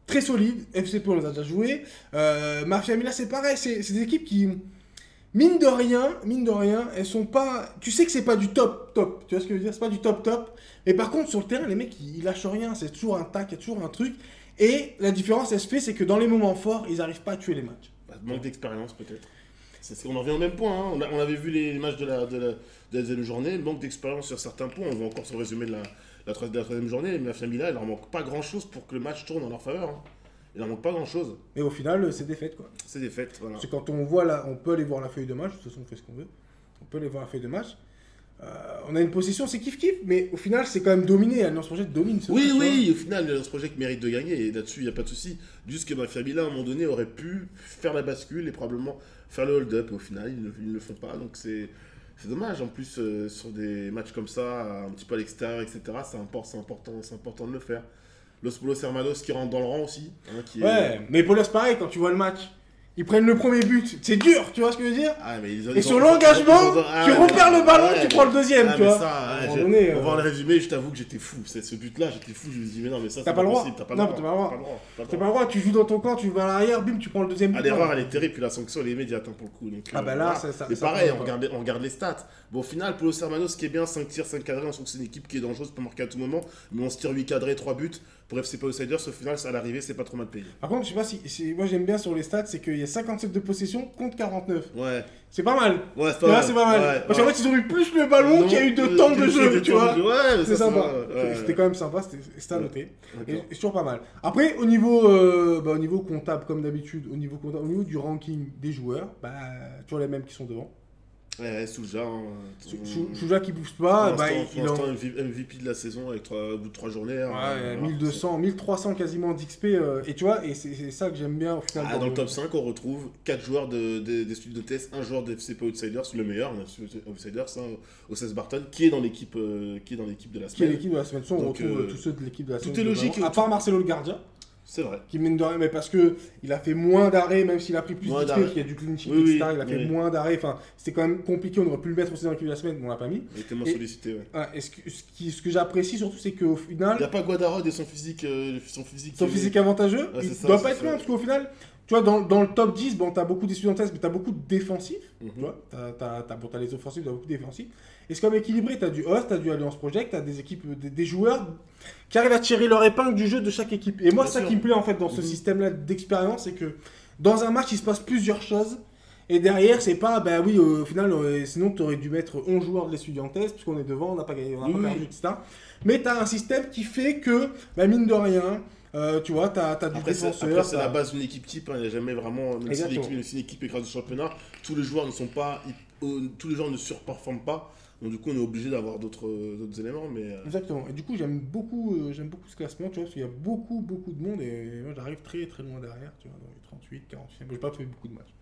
Très solide. FCP, on les a déjà joués. Mafia Mila, c'est pareil. C'est des équipes qui mine de rien, elles sont pas. Tu sais que c'est pas du top. Tu vois ce que je veux dire? C'est pas du top. Mais par contre, sur le terrain, les mecs, ils lâchent rien. C'est toujours un tac, il y a toujours un truc. Et la différence, elle se fait, c'est que dans les moments forts, ils arrivent pas à tuer les matchs. Manque d'expérience, peut-être. On en revient au même point. Hein. On avait vu les matchs de la deuxième journée. Manque d'expérience sur certains points. On va encore se résumer de la troisième journée. Mais la Famila, il leur manque pas grand-chose pour que le match tourne en leur faveur. Hein. Il leur manque pas grand-chose. Et au final, c'est des fêtes, quoi. C'est des fêtes, voilà. C'est quand on voit là, on peut aller voir la feuille de match. De toute façon, on fait ce qu'on veut. On peut aller voir la feuille de match. On a une possession, c'est kiff-kiff, mais au final, c'est quand même dominé. Alliance Project domine ce match, Oui, au final, Alliance Project mérite de gagner, et là-dessus, il n'y a pas de souci. Juste que Famila, à un moment donné, aurait pu faire la bascule et probablement faire le hold-up, et au final, ils ne le font pas. Donc c'est dommage. En plus, sur des matchs comme ça, un petit peu à l'extérieur, etc., c'est important de le faire. Los Polos Hermanos qui rentre dans le rang aussi. Hein, mais Polos, pareil, quand tu vois le match. Ils prennent le premier but, c'est dur, tu vois ce que je veux dire? Et sur l'engagement, tu repères le ballon, tu prends le deuxième, tu vois. On va le résumer, je t'avoue que j'étais fou. Ce but-là, j'étais fou, je me dis, mais non, mais ça, t'as pas le droit. T'as pas le droit, tu joues dans ton camp, tu vas à l'arrière, bim, tu prends le deuxième but. L'erreur, elle est terrible, puis la sanction, elle est immédiate pour le coup. Donc, là, ça. C'est pareil, on regarde les stats. Bon, au final, Polos Hermanos, ce qui est bien, 5 tirs, 5 cadrés, on sent que c'est une équipe qui est dangereuse, peut marquer à tout moment, mais on se tire 8 cadrés, 3 buts. Pour FC Outsiders, au final, à l'arrivée, c'est pas trop mal payé. Par contre, je sais pas si moi j'aime bien sur les stats, c'est qu'il y a 57 de possession contre 49. Ouais. C'est pas mal. Ouais, c'est pas mal. Ouais, parce qu'en fait, ils ont eu plus le ballon qu'il y a eu de temps de jeu, tu vois. Ouais, c'est sympa. C'était quand même sympa, c'était à noter. Et c'est toujours pas mal. Après, au niveau comptable, comme d'habitude, au niveau du ranking des joueurs, tu vois les mêmes qui sont devant. Ouais, Souja. Souja qui bouge pas. Pour l'instant, MVP de la saison avec au bout de 3 journées. Ouais, 1200, 1300 quasiment d'XP. Et tu vois, et c'est ça que j'aime bien au final. Dans le top 5, on retrouve 4 joueurs des studios de test, un joueur de FCP Outsiders, le meilleur, Outsiders, Ocès Barton, qui est dans l'équipe de la semaine. Qui est l'équipe de la semaine. On retrouve tous ceux de l'équipe de la semaine. Tout est logique. À part Marcelo le gardien. C'est vrai. Qui mine de rien, mais parce qu'il a fait moins d'arrêts, même s'il a pris plus d'XP, qu'il y a du clean sheet, etc. Il a fait moins d'arrêts. Enfin, c'était quand même compliqué. On aurait pu le mettre aussi dans l'équipe de la semaine, mais on l'a pas mis. Il était moins sollicité, ouais. Et ce que j'apprécie surtout, c'est qu'au final. Il n'y a pas Guadarod et son physique avantageux. Il doit pas être loin, parce qu'au final. Tu vois, dans le top 10, bon, t'as beaucoup d'étudiants, mais t'as beaucoup de défensifs. Tu vois, t'as les offensifs, t'as beaucoup de défensifs. Et c'est comme équilibré, t'as du host, t'as du Alliance Project, t'as des équipes, des joueurs qui arrivent à tirer leur épingle du jeu de chaque équipe. Et moi, c'est ça qui me plaît en fait dans ce système-là d'expérience, c'est que dans un match, il se passe plusieurs choses. Et derrière, c'est pas, au final, sinon t'aurais dû mettre 11 joueurs de l'étudiantesse, puisqu'on est devant, on n'a pas gagné, on n'a pas perdu, etc. Mais t'as un système qui fait que, mine de rien, tu vois, t'as du défenseur. Après, c'est la base d'une équipe type, il n'y a jamais vraiment. Même si une équipe écrase du championnat, tous les joueurs ne surperforment pas. Donc, du coup, on est obligé d'avoir d'autres éléments. Mais Exactement. Et du coup, j'aime beaucoup ce classement, tu vois, parce qu'il y a beaucoup de monde. Et moi, j'arrive très très loin derrière, tu vois, dans les 38, 48. J'ai pas fait beaucoup de matchs.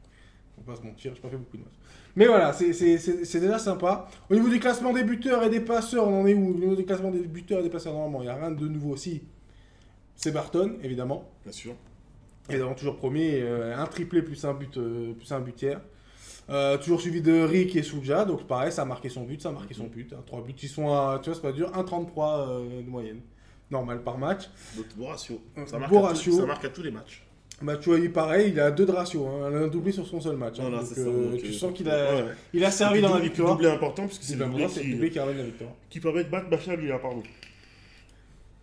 On va pas se mentir, j'ai pas fait beaucoup de matchs. Mais voilà, c'est déjà sympa. Au niveau du classement des buteurs et des passeurs, on en est où? Au niveau du classement des buteurs et des passeurs, normalement, il n'y a rien de nouveau aussi. C'est Barton, évidemment. Bien sûr. Évidemment, toujours premier, un triplé plus un but hier. Toujours suivi de Rick et Souja, donc pareil, ça a marqué son but, 3 buts, ils sont à, tu vois, c'est pas dur, 1,33 de moyenne. Normal par match. Beau ratio. Ça marque à tous les matchs. Tu vois, pareil, il a 2 de ratio, hein, un doublé sur son seul match. Hein, donc, tu sens qu'il a servi dans la victoire. C'est un doublé important, parce que c'est le doublé qui ramène la victoire. Qui permet de battre Bachabia, pardon.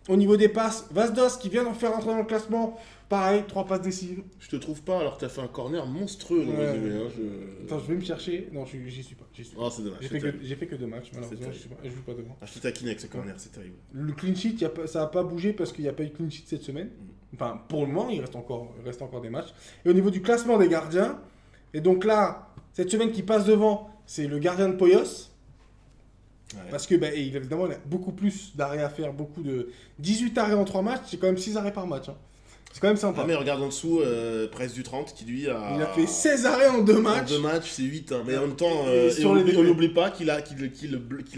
Au niveau des passes, Vasdos qui vient d'en faire entrer dans le classement, pareil, 3 passes décisives. Je te trouve pas alors que t'as fait un corner monstrueux dans le résumé. Attends, je vais me chercher. Non, j'y suis pas. Oh, c'est dommage. J'ai fait que 2 matchs, malheureusement, je joue pas devant. Je te taquine avec ce corner, c'est terrible. Le clean sheet, ça n'a pas bougé parce qu'il n'y a pas eu de clean sheet cette semaine. Enfin, pour le moment, il reste encore des matchs. Et au niveau du classement des gardiens, et donc là, cette semaine qui passe devant, c'est le gardien de Poyos. Ouais. Parce que évidemment, il a beaucoup plus d'arrêts à faire, 18 arrêts en 3 matchs, c'est quand même 6 arrêts par match. Hein. C'est quand même sympa. Mais regarde en dessous, Presse du 30 qui lui a. Il a fait 16 arrêts en 2 matchs. En 2 matchs, c'est 8. Hein. Mais en même temps, on n'oublie pas qu'il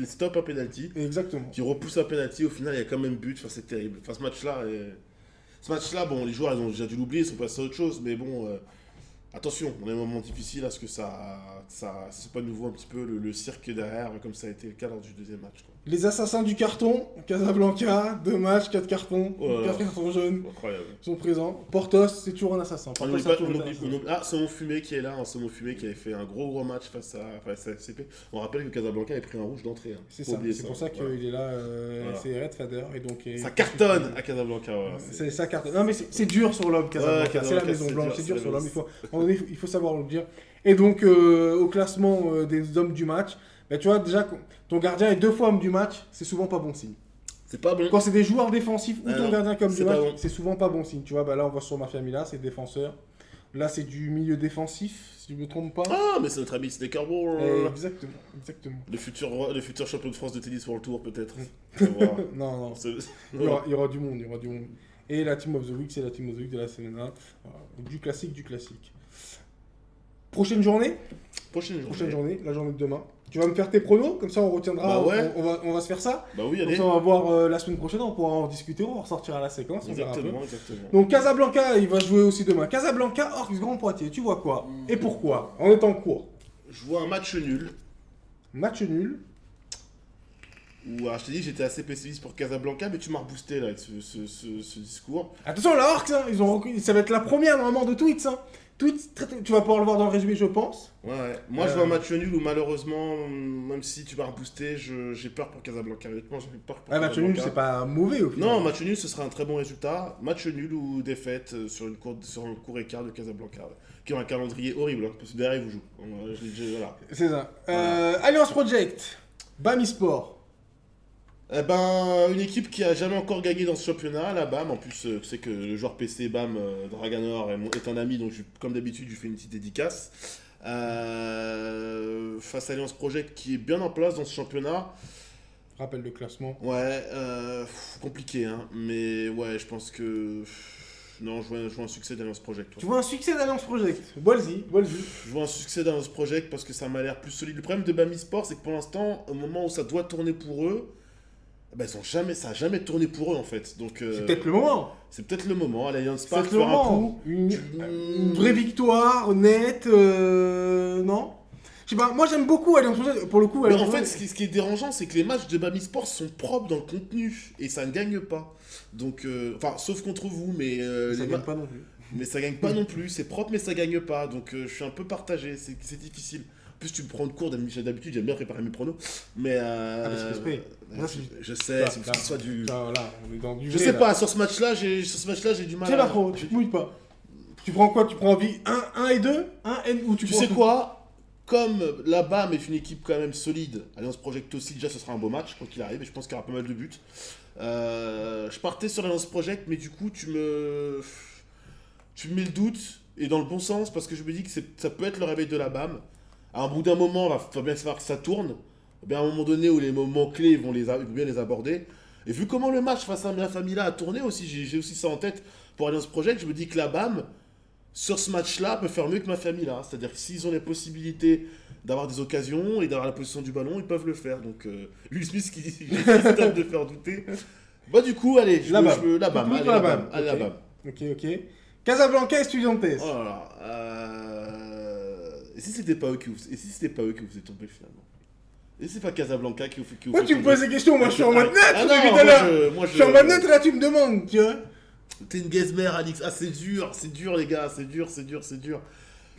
stoppe un penalty. Exactement. Qu'il repousse un penalty. Au final, il y a quand même but. Enfin, c'est terrible. Enfin, ce match-là, bon, les joueurs ils ont déjà dû l'oublier, ils sont passés à autre chose. Mais bon, attention, on a un moment difficile parce que ça c'est pas de nouveau un petit peu le cirque derrière, comme ça a été le cas lors du deuxième match. Quoi. Les assassins du carton, Casablanca, 2 matchs, 4 cartons, Oh là 4 là. cartons jaunes Incroyable. sont présents. Portos, c'est toujours un assassin. On Portos, n'oublie c'est pas, toujours un on assassin. oublie- Ah, Saumon Fumé qui est là, Saumon Fumé qui avait fait un gros match face à FCP. On rappelle que Casablanca avait pris un rouge d'entrée. Hein. C'est Faut ça, oublier c'est pour ça qu'il voilà. est là, Voilà. c'est Red Fader. Et donc, Ça cartonne à Casablanca. Voilà. C'est ça cartonne. Non mais c'est dur sur l'homme, Casablanca. Ouais, C'est la Casablanca, Maison c'est Blanche, dur, c'est dur c'est sur la l'homme. À un moment donné, il faut savoir le dire. Et donc, au classement des hommes du match, bah, tu vois déjà, ton gardien est 2 fois homme du match, c'est souvent pas bon signe. C'est pas bon. Quand c'est des joueurs défensifs ou Ah ton non, gardien comme du c'est match, pas bon. c'est souvent pas bon signe. Tu vois, bah là on voit sur Mafia Mila, c'est défenseur. Là c'est du milieu défensif, si je me trompe pas. Ah, mais c'est notre ami Sneckerball. Exactement, exactement. Le futur champion de France de tennis pour le tour, peut-être. On va voir. Non, non, C'est- il y aura du monde, il y aura du monde. Et la Team of the Week, c'est la Team of the Week de la semaine 1. Voilà. Du classique, du classique. Prochaine journée, Prochaine journée. la journée de demain. Tu vas me faire tes pronos, comme ça on retiendra, Bah ouais. on va se faire ça. Bah oui, Comme allez. ça on va voir la semaine prochaine, on pourra en discuter, on va ressortir à la séquence. On verra un peu. Exactement. Donc Casablanca, il va jouer aussi demain. Casablanca, Orcs Grand Poitiers, tu vois quoi? Et pourquoi? En étant court. Je vois un match nul. Match nul. Où, alors, je t'ai dit, j'étais assez pessimiste pour Casablanca, mais tu m'as reboosté là avec ce discours. Attention, la Orcs, hein, ça va être la première normalement de Tweets. Hein. Tweets, tu vas pouvoir le voir dans le résumé, je pense. Ouais. Moi, je vois un match nul où malheureusement, même si tu m'as reboosté, j'ai peur pour Casablanca. Honnêtement, j'ai peur pour Ouais, match nul, Casablanca. c'est pas mauvais au final. Non, match nul, ce sera un très bon résultat. Match nul ou défaite sur un court écart de Casablanca, ouais. Qui ont un calendrier horrible, hein, parce que derrière, ils vous jouent. Je l'ai déjà, voilà. C'est ça. Alliance Project, Bami Sport. Eh ben, une équipe qui a jamais encore gagné dans ce championnat, la BAM. En plus, tu sais que le joueur PC BAM, Draganor, est un ami, donc comme d'habitude, je lui fais une petite dédicace. Face à Alliance Project qui est bien en place dans ce championnat. Rappel de classement. Ouais, compliqué, hein. Mais ouais, je pense que. Non, je vois un succès d'Alliance Project. Tu vois un succès d'Alliance Project. Bolzi. Je vois un succès d'Alliance Project parce que ça m'a l'air plus solide. Le problème de Bami Sport, c'est que pour l'instant, au moment où ça doit tourner pour eux, ben, ça n'a jamais tourné pour eux en fait. Donc, C'est peut-être le moment. c'est peut-être le moment. L'Alliance C'est Park peut-être le faire un coup. moment. Une vraie victoire, nette, non? Je sais pas, moi j'aime beaucoup Alliance Project. Pour le coup, Mais Alliance en fait, Project- ce qui est dérangeant, c'est que les matchs de Bami Sport sont propres dans le contenu et ça ne gagne pas. Donc, enfin, sauf contre vous, mais ça les gagne pas non plus. mais ça gagne pas non plus. C'est propre, mais ça gagne pas. Donc, je suis un peu partagé. C'est difficile. En plus, tu me prends de cours d'habitude, j'aime bien préparer mes pronos. Mais. mais c'est respect. Là, je sais, c'est pour qu'il soit du. Voilà, on est dans du Je vrai, sais là. pas, sur ce match-là, j'ai du mal Tu sais pas trop, tu te mouilles pas. Tu prends quoi? Tu prends envie 1 et 2? 1 et ou tu Tu prends sais tout? quoi? Comme la BAM est une équipe quand même solide, Alliance Project aussi, déjà ce sera un beau match, quoi qu'il arrive, et je pense qu'il y aura pas mal de buts. Je partais sur l'Alliance Project, mais du coup, tu me mets le doute, et dans le bon sens, parce que je me dis que ça peut être le réveil de la BAM. À un bout d'un moment, il va bien falloir que ça tourne. Eh bien, à un moment donné où les moments clés ils vont bien les aborder. Et vu comment le match face à la Famila a tourné aussi, j'ai aussi ça en tête pour Alliance Project, je me dis que la BAM, sur ce match-là, peut faire mieux que ma famille là. C'est-à-dire que s'ils ont les possibilités d'avoir des occasions et d'avoir la position du ballon, ils peuvent le faire. Donc, Will Smith qui stop de faire douter. Bah, du coup, allez, La BAM. la BAM, allez, la BAM, allez, la BAM. Ok. Casablanca Estudiantes. Oh là là. Et si c'était pas eux qui vous faisaient tomber finalement? Et c'est pas Casablanca qui vous fait Pourquoi tu me tomber? poses des questions? Moi je suis en mode net Ah depuis non, tout à l'heure. moi Je suis en mode net là, tu me demandes, tu vois. T'es une gazmère, Alix. Ah, c'est dur, les gars, c'est dur.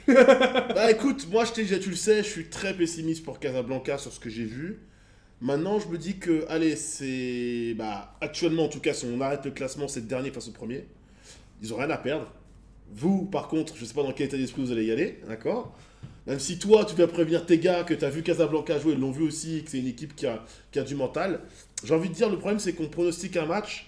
Bah écoute, moi, tu le sais, je suis très pessimiste pour Casablanca sur ce que j'ai vu. Maintenant, je me dis que, allez, c'est. Bah, actuellement, en tout cas, si on arrête le classement, c'est le dernier face au premier. Ils ont rien à perdre. Vous, par contre, je sais pas dans quel état d'esprit vous allez y aller, d'accord? Même si toi, tu vas prévenir tes gars que tu as vu Casablanca jouer, ils l'ont vu aussi, que c'est une équipe qui a du mental. J'ai envie de dire, le problème, c'est qu'on pronostique un match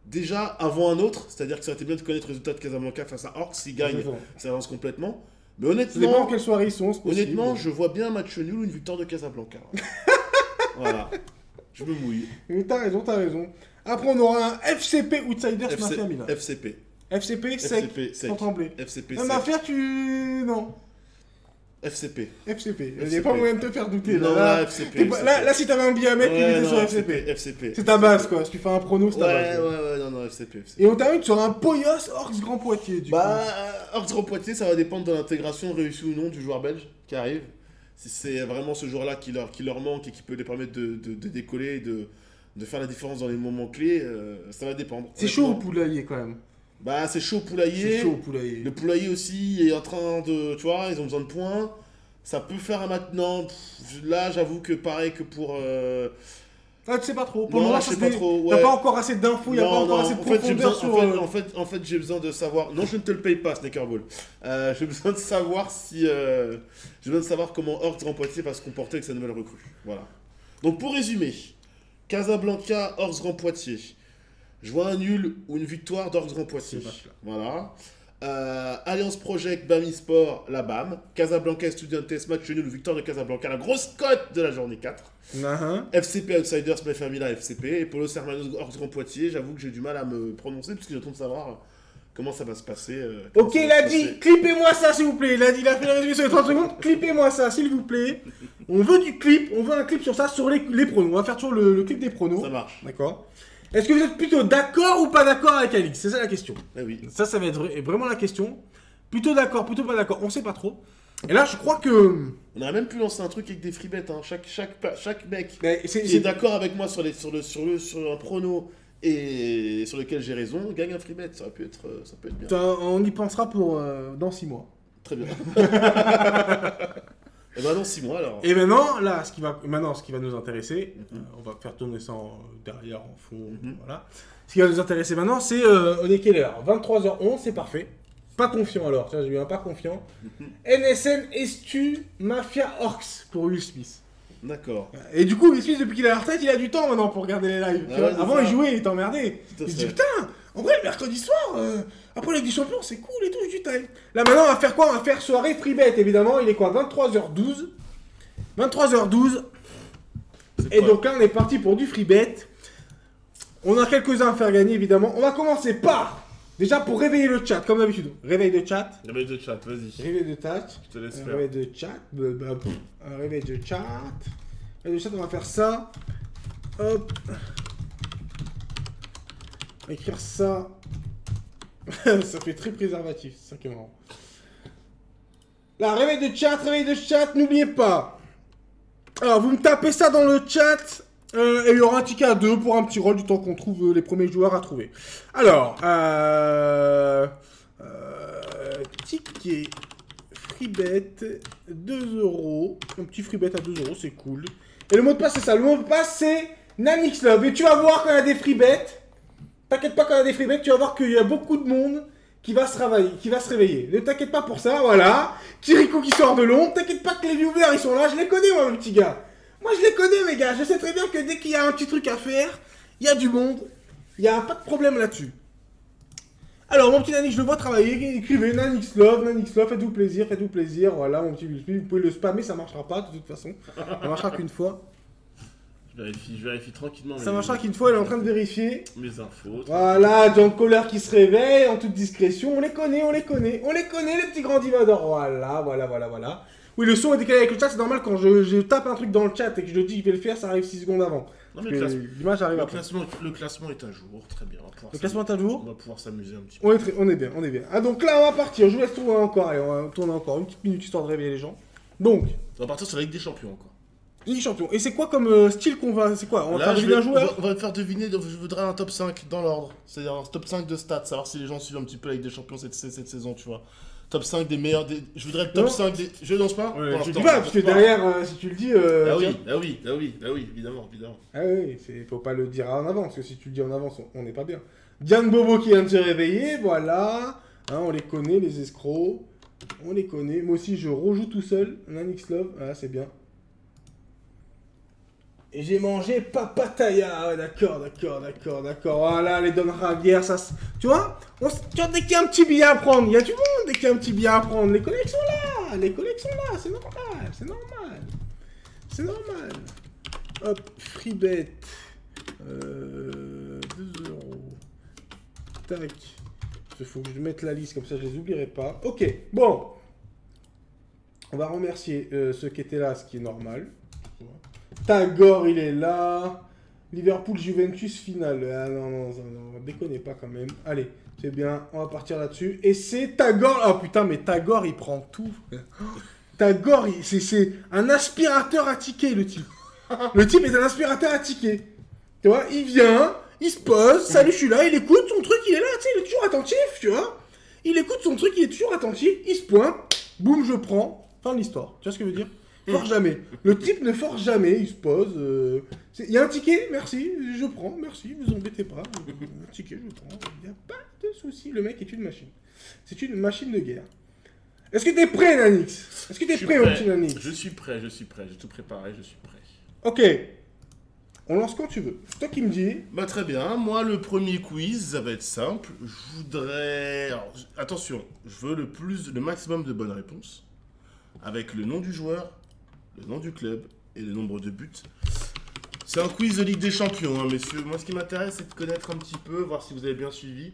déjà avant un autre, c'est-à-dire que ça aurait été bien de connaître le résultat de Casablanca face à Orcs, s'ils gagnent, ça avance complètement. Mais Ça dépend honnêtement, quelle soirée ils sont, c'est possible. honnêtement, je vois bien un match nul ou une victoire de Casablanca. Voilà, je me mouille. Mais t'as raison. Après, on aura un FCP Outsiders Mafia Milan. FCP. FCP sec, sans trembler. FCP Non, sec. Mafia, tu... Non. FCP. FCP. Il n'y a pas moyen de te faire douter. Non, là, là, FCP. là, si t'avais un billet à mettre, il était non, sur FCP. FCP. C'est ta base, quoi. Si tu fais un prono, c'est ta Ouais, base. non, FCP. Et on termine sur un Poyos Orcs Grand Poitiers, du Bah, Orcs Grand Poitiers, ça va dépendre de l'intégration réussie ou non du joueur belge qui arrive. c'est vraiment ce joueur-là qui leur manque et qui peut les permettre de décoller, et de faire la différence dans les moments clés, ça va dépendre. C'est chaud au poulailler quand même. Bah, c'est chaud au poulailler. C'est chaud au poulailler. Le poulailler aussi est en train de... Tu vois, ils ont besoin de points. Ça peut faire un maintenant. Là, j'avoue que pareil que pour... Ah, tu sais pas trop. Pour Non, le moment, je sais pas trop. T'as Ouais. pas encore assez d'infos, y a pas encore assez de profondeur sur... En fait, j'ai besoin de savoir... Non, je ne te le paye pas, Snackerball. J'ai besoin de savoir si... J'ai besoin de savoir comment Orcs Grand Poitiers va se comporter avec sa nouvelle recrue. Voilà. Donc, pour résumer, Casablanca, Orcs Grand Poitiers. Je vois un nul ou une victoire d'Orcs Grand Poitiers. Voilà. Alliance Project, Bami Sport, la BAM. Casablanca Estudiantes, match nul ou victoire de Casablanca. La grosse cote de la journée 4. FCP Outsiders, My Famila, FCP. Et Polo Hermanos, Orcs Grand Poitiers. J'avoue que j'ai du mal à me prononcer parce que j'attends de savoir comment ça va se passer. Ok, il a dit, clippez-moi ça s'il vous plaît. Il a dit, il a fait le résumé sur les 30 secondes. Clippez-moi ça s'il vous plaît. On veut du clip, on veut un clip sur ça, sur les pronos. On va faire toujours le clip des pronos. Ça marche. D'accord. Est-ce que vous êtes plutôt d'accord ou pas d'accord avec Alix? C'est ça la question. Eh oui. Ça va être vraiment la question. Plutôt d'accord, plutôt pas d'accord, on sait pas trop. Et là, je crois que... On aurait même pu lancer un truc avec des free bets. Hein. Chaque mec Mais qui est d'accord avec moi sur un prono et sur lequel j'ai raison gagne un free bet. Ça peut être bien. On y pensera pour dans 6 mois. Très bien. Et maintenant 6 mois alors. Et maintenant, là, ce qui va nous intéresser, on va faire tourner ça derrière en fond, voilà. Ce qui va nous intéresser maintenant, c'est on est quelle heure? 23h11, c'est parfait. Pas confiant alors, tiens, j'ai eu un pas confiant. NSN Estu Mafia Orcs pour Will Smith. D'accord. Et du coup, Will Smith, depuis qu'il est à la retraite, il a du temps maintenant pour regarder les lives. Ah ouais, avant, ça. il jouait, il était emmerdé. Tout à Il se fait. dit putain, en vrai, le mercredi soir, après la Ligue des Champions, c'est cool et tout, j'ai du time. Là maintenant, on va faire quoi? On va faire soirée free bet, évidemment. Il est quoi? 23h12. 23h12. C'est Et quoi donc là, on est parti pour du free bet. On a quelques-uns à faire gagner, évidemment. On va commencer par, déjà pour réveiller le chat, comme d'habitude. Réveil de chat. Réveil de chat, vas-y. Réveil de chat. Je te laisse faire. Réveil de chat. Un réveil de chat. Réveil de chat, on va faire ça. Hop. On va écrire ça. Ça fait très préservatif, c'est ça qui est marrant. Là, réveil de chat, n'oubliez pas. Alors, vous me tapez ça dans le chat. Et il y aura un ticket à 2 pour un petit rôle du temps qu'on trouve les premiers joueurs à trouver. Alors, ticket freebet 2 €. Un petit freebet à 2 €, c'est cool. Et le mot de passe, c'est ça. Le mot de passe, c'est NanixLove. Et tu vas voir quand il y a des freebets. T'inquiète pas quand il y a des freebets, tu vas voir qu'il y a beaucoup de monde qui va se réveiller. Ne t'inquiète pas pour ça, voilà. Kiriko qui sort de l'ombre. T'inquiète pas que les viewers, ils sont là. Je les connais, moi, mon petit gars. Moi, je les connais, mes gars. Je sais très bien que dès qu'il y a un petit truc à faire, il y a du monde. Il n'y a pas de problème là-dessus. Alors, mon petit Nanix, je le vois travailler. Écrivez NanixLove, faites-vous plaisir. Voilà, mon petit Wilsmith. Vous pouvez le spammer, ça marchera pas, de toute façon. Ça marchera qu'une fois. Je vérifie tranquillement. Ça marchera qu'une fois, elle est en train de vérifier. Mes infos. Voilà, John Kohler qui se réveille en toute discrétion. On les connaît, les petits grands divadors. Voilà. Oui, le son est décalé avec le chat, c'est normal quand je tape un truc dans le chat et que je dis que je vais le faire, ça arrive 6 secondes avant. Non, mais l'image arrive après. le classement est à jour, très bien. Le classement est à jour. On va pouvoir s'amuser un petit peu. On est bien. Ah, donc là, on va partir. Je vous laisse tourner encore. Allez, on va tourner encore une petite minute histoire de réveiller les gens. Donc, On va partir sur la Ligue des Champions encore. Ligue des Champions. Et c'est quoi comme style qu'on va. C'est quoi? On va faire deviner un joueur? On va te faire deviner, donc je voudrais un top 5 dans l'ordre. C'est-à-dire un top 5 de stats, savoir si les gens suivent un petit peu la Ligue des Champions cette saison, tu vois. Top 5 des meilleurs. Je voudrais le top Non. 5 des. Je lance pas Ouais, pour je l'instant, dis pas, je parce que lance pas. derrière, si tu le dis. Ah oui, évidemment. Ah oui, faut pas le dire en avance, parce que si tu le dis en avance, on n'est pas bien. Diane Bobo qui vient de se réveiller, voilà. Hein, on les connaît, les escrocs. On les connaît. Moi aussi, je rejoue tout seul. NanixLove, voilà, c'est bien. Et j'ai mangé papataya. D'accord. Voilà, les Don Javier, ça. Tu vois, dès qu'il y a un petit billet à prendre, il y a du monde, dès qu'il y a un petit billet à prendre. Les collègues sont là, c'est normal. Hop, freebet. 2 €. Tac. Il faut que je mette la liste, comme ça je les oublierai pas. Ok, bon. On va remercier ceux qui étaient là, ce qui est normal. Tagore, il est là. Liverpool-Juventus finale. Ah non, déconnez pas quand même. Allez, c'est bien, on va partir là-dessus. Et c'est Tagore. Oh putain, mais Tagore, il prend tout. ta gore, c'est un aspirateur à tickets, le type. Le type est un aspirateur à tickets. Tu vois, il vient, il se pose, salut, je suis là, il écoute son truc, il est là, tu sais, il est toujours attentif, tu vois. Il écoute son truc, il est toujours attentif, il se pointe, boum, je prends, fin de l'histoire. Tu vois ce que je veux dire? Force jamais. Le type ne force jamais, il se pose. Il y a un ticket, merci, je prends, merci, vous embêtez pas. Un ticket, je prends, il n'y a pas de souci, le mec est une machine. C'est une machine de guerre. Est-ce que t'es prêt, Nanix? Est-ce que t'es prêt, mon petit Nanix? Je suis prêt, j'ai tout préparé, je suis prêt. Ok. On lance quand tu veux. C'est toi qui me dis. Bah très bien, moi le premier quiz, ça va être simple. Je voudrais... Alors, attention, je veux le maximum de bonnes réponses. Avec le nom du joueur, le nom du club et le nombre de buts. C'est un quiz de Ligue des Champions, hein, messieurs. Moi ce qui m'intéresse, c'est de connaître un petit peu, voir si vous avez bien suivi.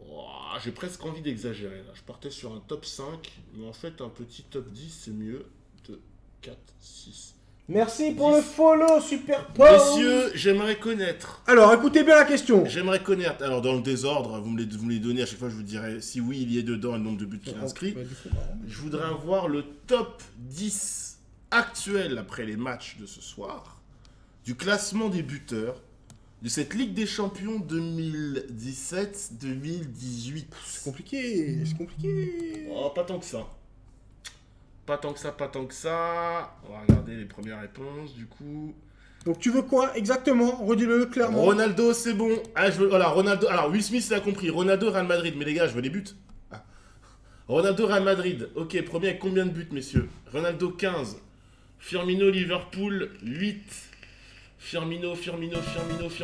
Oh, j'ai presque envie d'exagérer là. Je partais sur un top 5, mais en fait un petit top 10 c'est mieux. 2, 4, 6. Merci pour le follow, super Paul. Messieurs, j'aimerais connaître. Alors, écoutez bien la question. J'aimerais connaître. Alors, dans le désordre, vous me les donnez à chaque fois, je vous dirai si oui, il y est dedans et le nombre de buts qu'il inscrit. Je voudrais avoir le top 10 actuel après les matchs de ce soir du classement des buteurs de cette Ligue des Champions 2017-2018. C'est compliqué, c'est compliqué. Oh, pas tant que ça. Pas tant que ça, pas tant que ça. On va regarder les premières réponses, du coup. Donc tu veux quoi exactement? Redis-le clairement. Ronaldo, c'est bon. Ah, je veux... Voilà, Ronaldo. Alors, Will Smith, il a compris. Ronaldo, Real Madrid. Mais les gars, je veux les buts. Ah. Ronaldo, Real Madrid. Ok, premier avec combien de buts, messieurs? Ronaldo, 15. Firmino, Liverpool, 8. Firmino.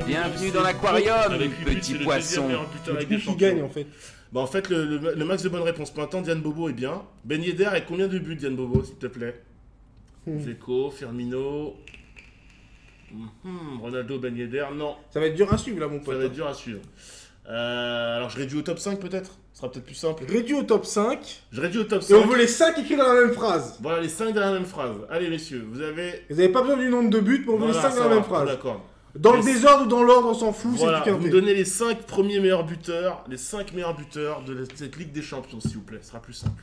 Bienvenue dans l'aquarium, Avec 8 buts, petit c'est le poisson. deuxième meilleur buteur avec Qui des champions. gagne en fait? Bah en fait, le max de bonnes réponses. Pour l'instant, Diane Bobo est bien. Ben Yedder avec combien de buts, Diane Bobo, s'il te plaît? Zeko, Firmino... Ronaldo, Ben Yedder, non. Ça va être dur à suivre là, mon pote. Ça va être dur à suivre. Alors, je réduis au top 5 peut-être? Ce sera peut-être plus simple. Réduit au top 5. Je réduis au top Et 5. on veut les 5 écrits dans la même phrase. Voilà, les 5 dans la même phrase. Allez, messieurs, vous avez... Vous n'avez pas besoin du nombre de buts, mais on veut les 5 dans la même phrase. D'accord. Dans le Les- désordre ou dans l'ordre, on s'en fout, Voilà, c'est vous du me quintet. donnez les 5 premiers meilleurs buteurs, les 5 meilleurs buteurs de cette Ligue des Champions, s'il vous plaît. Ce sera plus simple.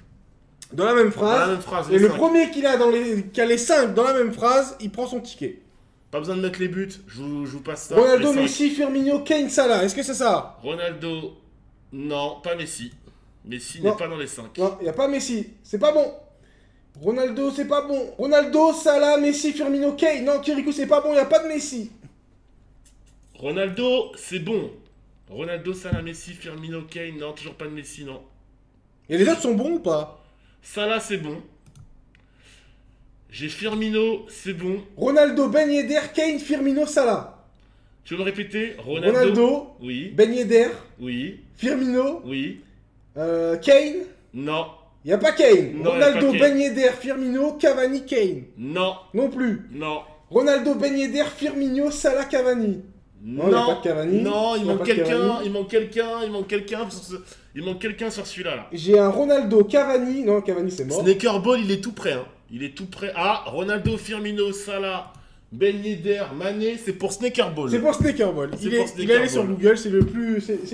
Dans la même Dans la phrase. même phrase, Et les le 5. premier qui a les 5 dans la même phrase, il prend son ticket. Pas besoin de mettre les buts, je vous passe ça. Ronaldo, Les 5. Messi, Firmino, Kane, Salah. Est-ce que c'est ça? Ronaldo, non, pas Messi. Messi Non. n'est pas dans les 5. Non, il n'y a pas Messi. C'est pas bon. Ronaldo, c'est pas bon. Ronaldo, Salah, Messi, Firmino, Kane. Non, Kirikou, c'est pas bon, il n'y a pas de Messi. Ronaldo, c'est bon. Ronaldo, Salah, Messi, Firmino, Kane, non, toujours pas de Messi, non. Et les autres sont bons ou pas? Salah, c'est bon. J'ai Firmino, c'est bon. Ronaldo, Ben Yedder, Kane, Firmino, Salah. Tu veux me répéter? Ronaldo, Oui. Ben Yedder, Oui. Firmino, Oui. Kane. Non. Il n'y a pas Kane. Non, Ronaldo, y a pas Kane. Ben Yedder, Firmino, Cavani, Kane. Non. Non plus. Non. Ronaldo, Ben Yedder, Firmino, Salah, Cavani. Non, y a pas de Cavani. Non, il Y a manque pas de quelqu'un. Cavani. Il manque quelqu'un. Il manque quelqu'un. Il manque quelqu'un sur celui-là. Là. J'ai un Ronaldo, Cavani. Non, Cavani, c'est mort. Snaker Ball, il est tout prêt. Hein. Il est tout prêt. Ah, Ronaldo, Firmino, Salah, Ben Yedder, Mané, c'est pour Snaker Ball. C'est pour Snakerball. C'est Il pour est Snakerball. allé sur Google, c'est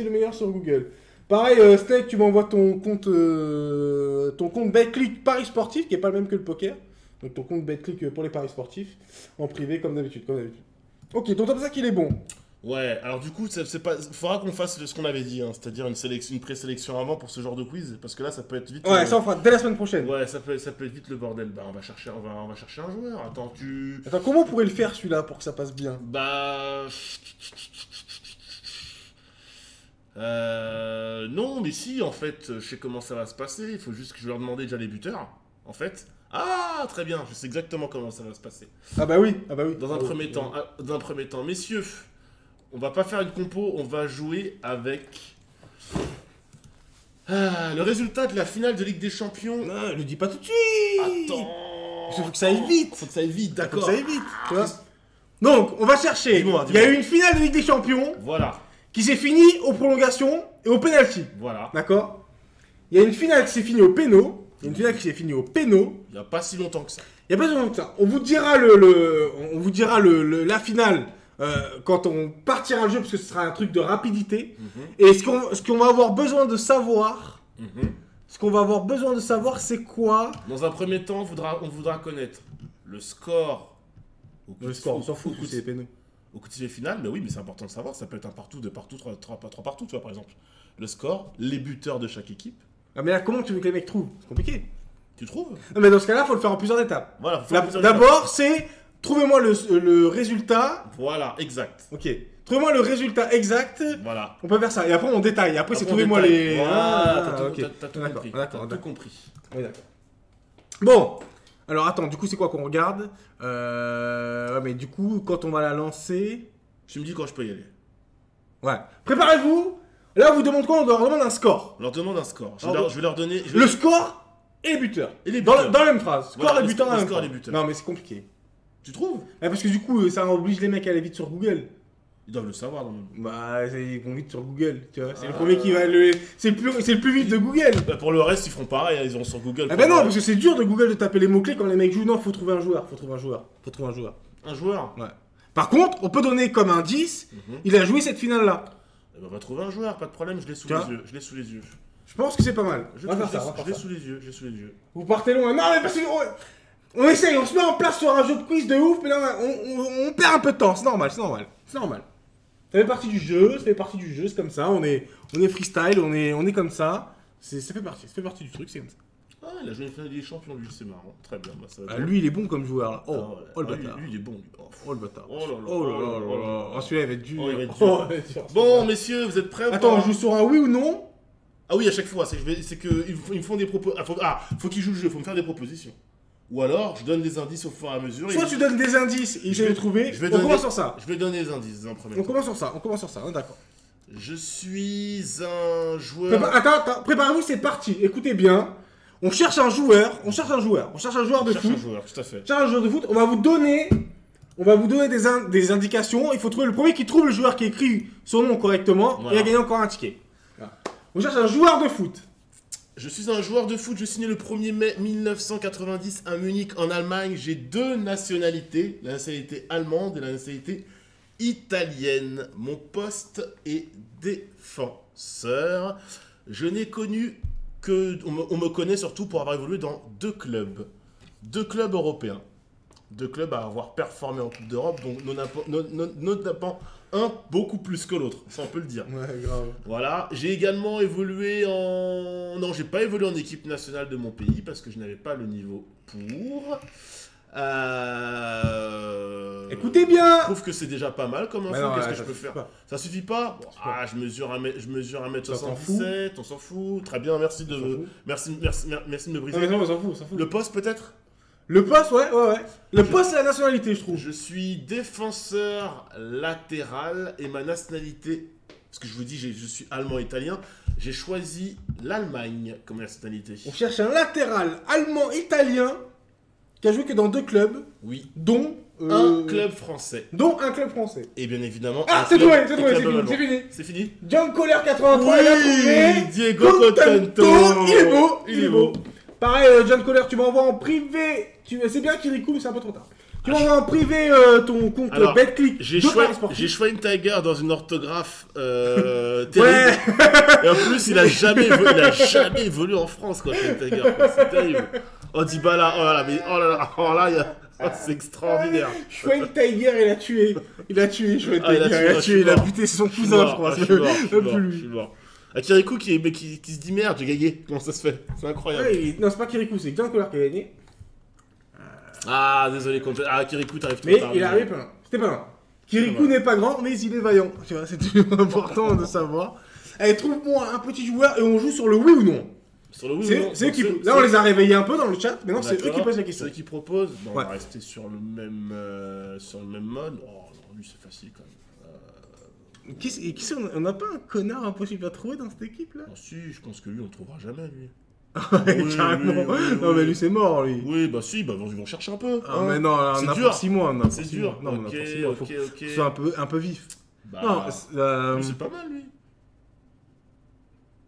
le meilleur sur Google. Pareil, Snake, tu m'envoies ton compte BetClick Paris Sportif, qui est pas le même que le poker. Donc ton compte BetClick pour les paris sportifs, en privé, comme d'habitude. Ok, ton top 5, il est bon. Ouais, alors du coup, faudra qu'on fasse ce qu'on avait dit, hein, c'est-à-dire une présélection avant pour ce genre de quiz, parce que là, ça peut être vite... Ouais, ça on fera dès la semaine prochaine. Ouais, ça peut être vite le bordel. Bah, on va chercher un joueur. Attends, Attends, comment on pourrait le faire celui-là pour que ça passe bien? Bah... Non, mais si, en fait, je sais comment ça va se passer. Il faut juste que je leur demande déjà les buteurs, en fait. Ah, très bien, je sais exactement comment ça va se passer. Ah bah oui. Dans un premier temps, messieurs, on va pas faire une compo, on va jouer avec le résultat de la finale de Ligue des Champions. Non, le dis pas tout de suite. Attends. Il faut que ça aille vite. Faut que ça aille vite, Faut d'accord. que ça aille vite, tu vois. Donc, on va chercher. Dis-moi. Il y a eu une finale de Ligue des Champions Voilà, qui s'est finie aux prolongations et au penalty. voilà. D'accord. Il y a une finale qui s'est finie au péno. Il y a une finale qui s'est finie au péno. Il n'y a pas si longtemps que ça. Il n'y a pas besoin de ça. On vous dira la finale quand on partira le jeu, parce que ce sera un truc de rapidité. Et ce qu'on va avoir besoin de savoir, ce qu'on va avoir besoin de savoir, c'est quoi? Dans un premier temps, on voudra connaître le score. Le score, on s'en fout, c'est pénaux. Au coup de sifflet final, mais oui, mais c'est important de savoir. Ça peut être un partout, deux partout, trois partout, tu vois, par exemple. Le score, les buteurs de chaque équipe. Ah, mais là, comment tu veux que les mecs trouvent? C'est compliqué. Tu trouves? Non, mais dans ce cas-là, il faut le faire en plusieurs étapes. Voilà. D'abord, c'est trouvez-moi le résultat. Voilà, exact. Ok. Trouvez-moi le résultat exact. Voilà. On peut faire ça. Et après, on détaille. Après, c'est Après, on trouvez-moi détaille. les. Voilà, ok. t'as tout D'accord, compris. d'accord, T'as tout compris. Oui, d'accord. Bon. Alors, attends. Du coup, c'est quoi qu'on regarde? Ouais, mais du coup, quand on va la lancer. Tu me dis quand je peux y aller. Ouais. Préparez-vous. Là, on vous demande quoi? On leur demande un score. On leur demande un score. Je Alors, vais leur donner. Le score et les buteurs. Et les Dans buteurs. la même phrase. Score Voilà, et buteurs. le dans la même score et phrase. les buteurs. Non, mais c'est compliqué. Tu trouves? Ouais, parce que du coup, ça oblige les mecs à aller vite sur Google. Ils doivent le savoir, non? Bah, ils vont vite sur Google, tu vois. C'est le premier qui va c'est le plus vite de Google. Bah, pour le reste, ils feront pareil. Ils iront sur Google. Ah bah non, parce que c'est dur de Google de taper les mots-clés quand les mecs jouent. Non, faut trouver un joueur. Un joueur. Ouais. Par contre, on peut donner comme indice, il a joué cette finale-là. Eh ben, on va trouver un joueur, pas de problème. Je l'ai sous Tu vois? les yeux. Je pense que c'est pas mal. Je On va faire ça. l'ai sous les yeux. Vous partez loin. Non, mais parce que on essaye, on se met en place sur un jeu de quiz de ouf, mais là, on perd un peu de temps. C'est normal. Ça fait partie du jeu, c'est comme ça. On est freestyle, on est comme ça. Ça fait partie du truc, c'est comme ça. Ah, il a joué une finale des champions, lui, c'est marrant. Très bien. Bah, ça va Ah, bien. lui, il est bon comme joueur là. Oh, Ah, ouais. oh le Ah, bâtard. lui, il est bon. Lui. Oh le bâtard. Oh là là. Oh là là là là. Oh, celui-là, il va être dur. Oh, il va être dur. Oh, il va être dur. Bon, messieurs, vous êtes prêts ou Attends, pas? on joue sur un oui ou non? Ah oui, à chaque fois. C'est que ils me font des propos. Faut qu'ils jouent le jeu. Faut me faire des propositions. Ou alors, je donne des indices au fur et à mesure. Soit tu donnes des indices et je vais les trouver. On commence sur ça. Je vais donner des indices en premier. On commence sur ça, hein, d'accord. Je suis un joueur. Attends, préparez-vous, c'est parti. Écoutez bien. On cherche un joueur de Je cherche un joueur, tout à fait. foot. On va vous donner des indications. Il faut trouver le premier qui trouve le joueur qui écrit son nom correctement. Voilà. Et a gagné encore un ticket. Voilà. On cherche un joueur de foot. Je suis un joueur de foot, je suis né le 1er mai 1990 à Munich en Allemagne. J'ai deux nationalités, la nationalité allemande et la nationalité italienne. Mon poste est défenseur. Je n'ai connu que... On me connaît surtout pour avoir évolué dans deux clubs européens. Deux clubs à avoir performé en Coupe d'Europe, donc notamment un beaucoup plus que l'autre, ça on peut le dire. Ouais, grave. Voilà, j'ai également évolué en... Non, j'ai pas évolué en équipe nationale de mon pays parce que je n'avais pas le niveau pour. Écoutez bien. Je trouve que c'est déjà pas mal comme info, non, qu'est-ce ouais, que je peux faire pas. Ça suffit pas bon, je mesure 1m77, s'en fout. on s'en fout. Très bien, merci de me briser. Non, mais non, on s'en fout. Le poste peut-être? Le poste, ouais. Le poste, c'est la nationalité, je trouve. Je suis défenseur latéral et ma nationalité, parce que je vous dis, je suis allemand-italien, j'ai choisi l'Allemagne comme nationalité. On cherche un latéral allemand-italien qui a joué que dans deux clubs, Oui, dont un club français. Dont un club français. Et bien évidemment, Ah, un c'est club- trouvé, un club allemand. c'est fini. C'est fini. John Kohler 83, il a trouvé. Diego Contento. Il est beau. Pareil, John Kohler, tu m'envoies en privé. C'est bien Kirikou, mais c'est un peu trop tard. Tu m'envoies en privé ton compte Alors, BetClick. J'ai de Paris Sportif. Schweinsteiger dans une orthographe terrible. Et en plus, il a jamais évolué en France, quoi, Schweinsteiger. Quoi. C'est terrible. Oh, Dybala, oh là là, c'est extraordinaire. Schweinsteiger, il a tué Schweinsteiger. Ah, Il a buté son cousin, je crois. Je suis mort. Ah, Kirikou qui se dit merde, j'ai gagné. Comment ça se fait? C'est incroyable. Ouais, non, c'est pas Kirikou, c'est John Kohler qui a gagné. Ah, désolé, Kirikou, t'arrives trop Mais tard. il est arrivé pas loin. C'était pas loin. Kirikou n'est pas grand, mais il est vaillant. Tu vois, c'est toujours important de savoir. Allez, trouve-moi un petit joueur et on joue sur le oui ou non. Sur le oui ou non, C'est eux qui. donc Là, on les a réveillés un peu dans le chat, mais non, c'est eux qui D'accord. posent la question. C'est eux qui proposent. Bon, on Ouais. va rester sur le même mode. Oh non, lui c'est facile quand même. On n'a pas un connard impossible à trouver dans cette équipe là? Oh, si, je pense que lui on le trouvera jamais lui. Carrément. oui, Non, mais lui, c'est mort, lui. Oui, bah si, bah ils vont chercher un peu. Ah, hein. mais non, on C'est a dur. pour 6 mois. C'est dur. Non, on a Ok, pour 6 mois. Faut ok. que ce soit un peu vif. Bah, Non, lui, c'est pas mal lui.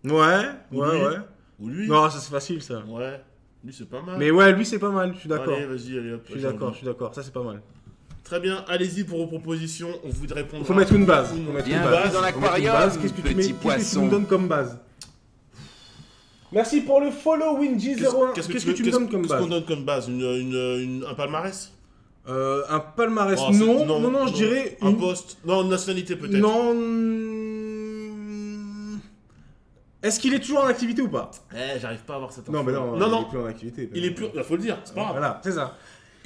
ouais. Ou lui. Non, ça c'est facile ça. Ouais. Lui c'est pas mal. Mais ouais, lui c'est pas mal, je suis d'accord. Allez, vas-y, allez hop. Je suis d'accord, ça c'est pas mal. Très bien, allez-y pour vos propositions. On vous répondra. Faut mettre une base. Bienvenue dans l'aquarium, Qu'est-ce que tu petit mets, qu'est-ce que tu poisson. nous donnes comme base? Merci pour le follow, Wingy01. Qu'est-ce que tu me donnes comme Qu'est-ce base? qu'on donne comme base? Un palmarès? Un palmarès, Oh, non, je dirais... Un poste? Non, une nationalité peut-être. Non... Est-ce qu'il est toujours en activité ou pas? J'arrive pas à avoir cette info. Non, mais non, il est plus en activité. Il est plus... Faut le dire, c'est pas grave. Voilà, c'est ça.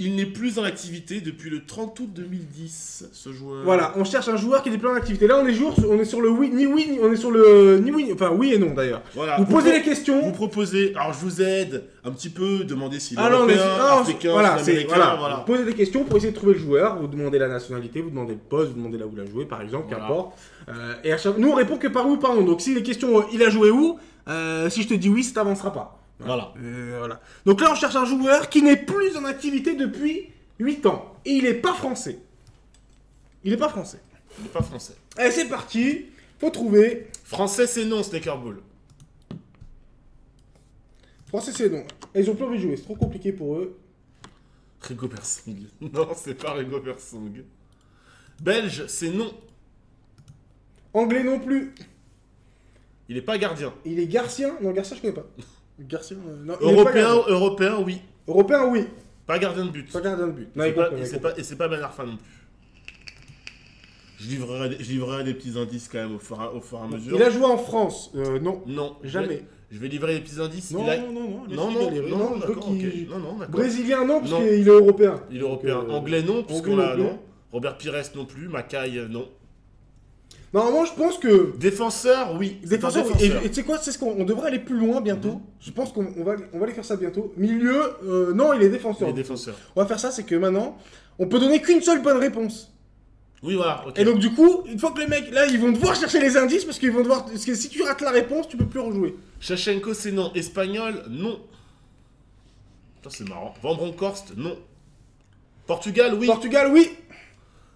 Il n'est plus en activité depuis le 30 août 2010, ce joueur. Voilà, on cherche un joueur qui n'est plus en activité. Là, on est sur le oui, ni oui, on est sur le ni oui, enfin oui et non d'ailleurs. Voilà. Vous posez les questions. Vous proposez, alors je vous aide un petit peu, demandez s'il est non, européen, mais africain, voilà, américain, voilà. Vous posez des questions pour essayer de trouver le joueur. Vous demandez la nationalité, vous demandez le poste, vous demandez là où il a joué, par exemple, Voilà. qu'importe. Et à chaque... nous, on répond que par oui ou par non. Donc, si les questions, il a joué où, si je te dis oui, ça t'avancera pas. Voilà. Voilà. Donc là, on cherche un joueur qui n'est plus en activité depuis 8 ans. Et il n'est pas français. Il n'est pas français. Il n'est pas français. Allez, c'est parti. Faut trouver. Français, c'est non, Snackerball. Français, c'est non. Et ils ont plus envie de jouer. C'est trop compliqué pour eux. Rigo Persong. Non, c'est pas Rigo Persong. Belge, c'est non. Anglais non plus. Il n'est pas gardien. Il est Garcien. Non, Garcien, je connais pas. Garcien, non. Il est pas Européen, gardien. européen, oui. Européen, oui. Pas gardien de but. Pas gardien de but. Non, Et il comprend, il c'est comprend. pas, et c'est pas Ben Arfa non plus. Je livrerai des petits indices quand même au fur et à mesure. Il a joué en France. Non. Non, Jamais. Je vais livrer des petits indices. Non, Il a- non, non, laissez non, galérer. non, je veux d'accord, qu'il- ok. Non, d'accord. Brésilien, non, parce Non. qu'il est européen. Il est européen. Donc, Anglais, non, anglais puisqu'on non l'a, plus. non. Robert Pires, non plus. Mackay, non. Normalement, je pense que. Défenseur, oui. C'est un Défenseur, défenseur. et tu sais quoi, c'est ce qu'on devrait aller plus loin bientôt. Je pense qu'on va aller faire ça bientôt. Milieu, non, il est défenseur. Il est défenseur. On va faire ça, c'est que maintenant, on peut donner qu'une seule bonne réponse. Oui, voilà, ok. Et donc, du coup, une fois que les mecs, là, ils vont devoir chercher les indices parce qu'ils vont devoir. Parce que si tu rates la réponse, tu peux plus rejouer. Shevchenko, c'est non. Espagnol, non. Ça, c'est marrant. Van Bronckhorst, non. Portugal, oui. Portugal, oui.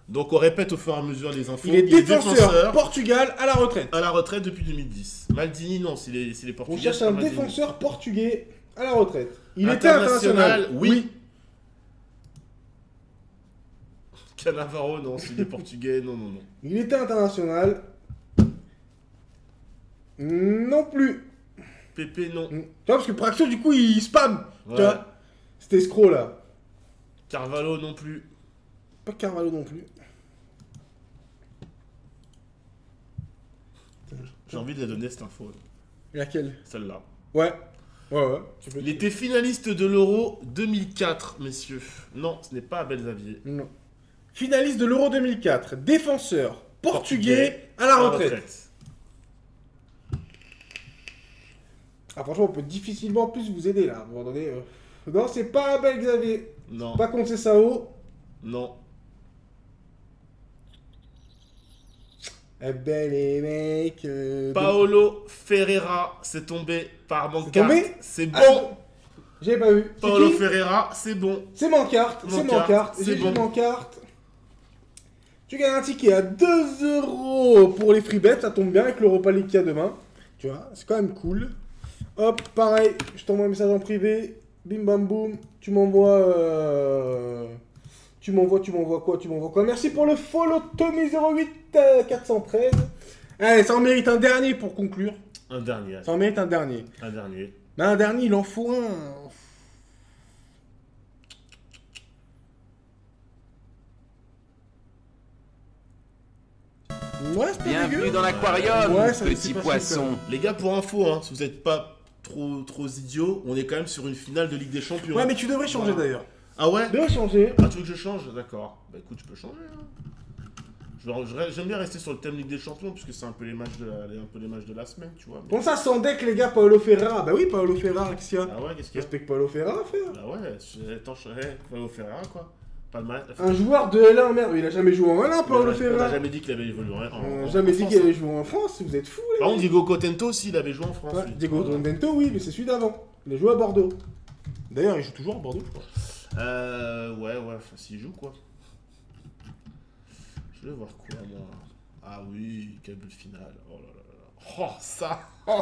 Donc, on répète au fur et à mesure les infos. Il est défenseur. Portugal à la retraite. À la retraite depuis 2010. Maldini, non, s'il est On portugais. cherche c'est un pas Maldini. défenseur portugais à la retraite. Il était international. oui. Cannavaro, non, s'il est portugais, non. Il était international. Non plus. Pépé, non. Tu vois, parce que Praxo, du coup, il spam. Ouais. Tu vois, c'était escroc là. Carvalho, non plus. Pas Carvalho non plus. J'ai envie de la donner cette info. Laquelle? Celle-là. Ouais. Tu peux- Il était finaliste de l'Euro 2004, messieurs. Non, ce n'est pas Abel Xavier. Non. Finaliste de l'Euro 2004. Défenseur portugais à la retraite. Ah, franchement, on peut difficilement plus vous aider là. À un moment donné, non, c'est pas Abel Xavier. Non, Pas contre Sao. non. Eh ben, les mecs. Paolo Ferreira, c'est tombé par Mancart. tombé C'est bon. Ah, j'ai pas vu. C'est Paolo qui? Ferreira, c'est bon. C'est Mancart. C'est Mancart, Mancart. c'est J'ai bon. Mancart. Tu gagnes un ticket à 2 € pour les free bets. Ça tombe bien avec l'Europa League qu'il y a demain. Tu vois, c'est quand même cool. Hop, pareil. Je t'envoie un message en privé. Bim bam boum. Tu m'envoies. Tu m'envoies quoi? Merci pour le follow Tommy08 413. Allez, ça en mérite un dernier pour conclure. Un dernier. Ça en mérite un dernier. Un dernier. Mais un dernier, il en faut un. Ouais, c'est pas Bienvenue dégueu. dans l'aquarium, Ouais, ça, c'est petit pas poisson. Les gars, pour info, hein, si vous n'êtes pas trop idiots, on est quand même sur une finale de Ligue des Champions. Ouais, mais tu devrais changer d'ailleurs. Ah ouais? Tu devrais changer. Ah, tu veux que je change? D'accord. Bah écoute, je peux changer. Hein. J'aime bien rester sur le thème Ligue des Champions, puisque c'est un peu les matchs de la semaine, tu vois. Mais- Bon, ça sans deck, les gars, Paolo Ferreira. Bah oui, Paolo Ferreira, qu'est-ce qu'il y a? Ah ouais, qu'est-ce qu'il y a? Respecte Paolo Ferreira, frère. Bah ouais, attends, Paolo Ferreira, quoi. Pas de mal. Un joueur de L1, merde, il a jamais joué en L1, Paolo On n'a Ferreira. jamais dit qu'il avait évolué On a jamais dit France, qu'il hein. avait joué en France, vous êtes fous, les Par gars. contre, Diego Cotento aussi, il avait joué en France. Ouais, lui. Diego Rondento, oui, mais c'est celui d'avant. Il a joué à Bordeaux. D'ailleurs, il joue toujours à Bordeaux, je crois. Ouais, enfin, s'il joue, quoi. Je vais voir quoi, moi. Ah oui, quelle belle finale. Oh là là là. Oh, ça. Oh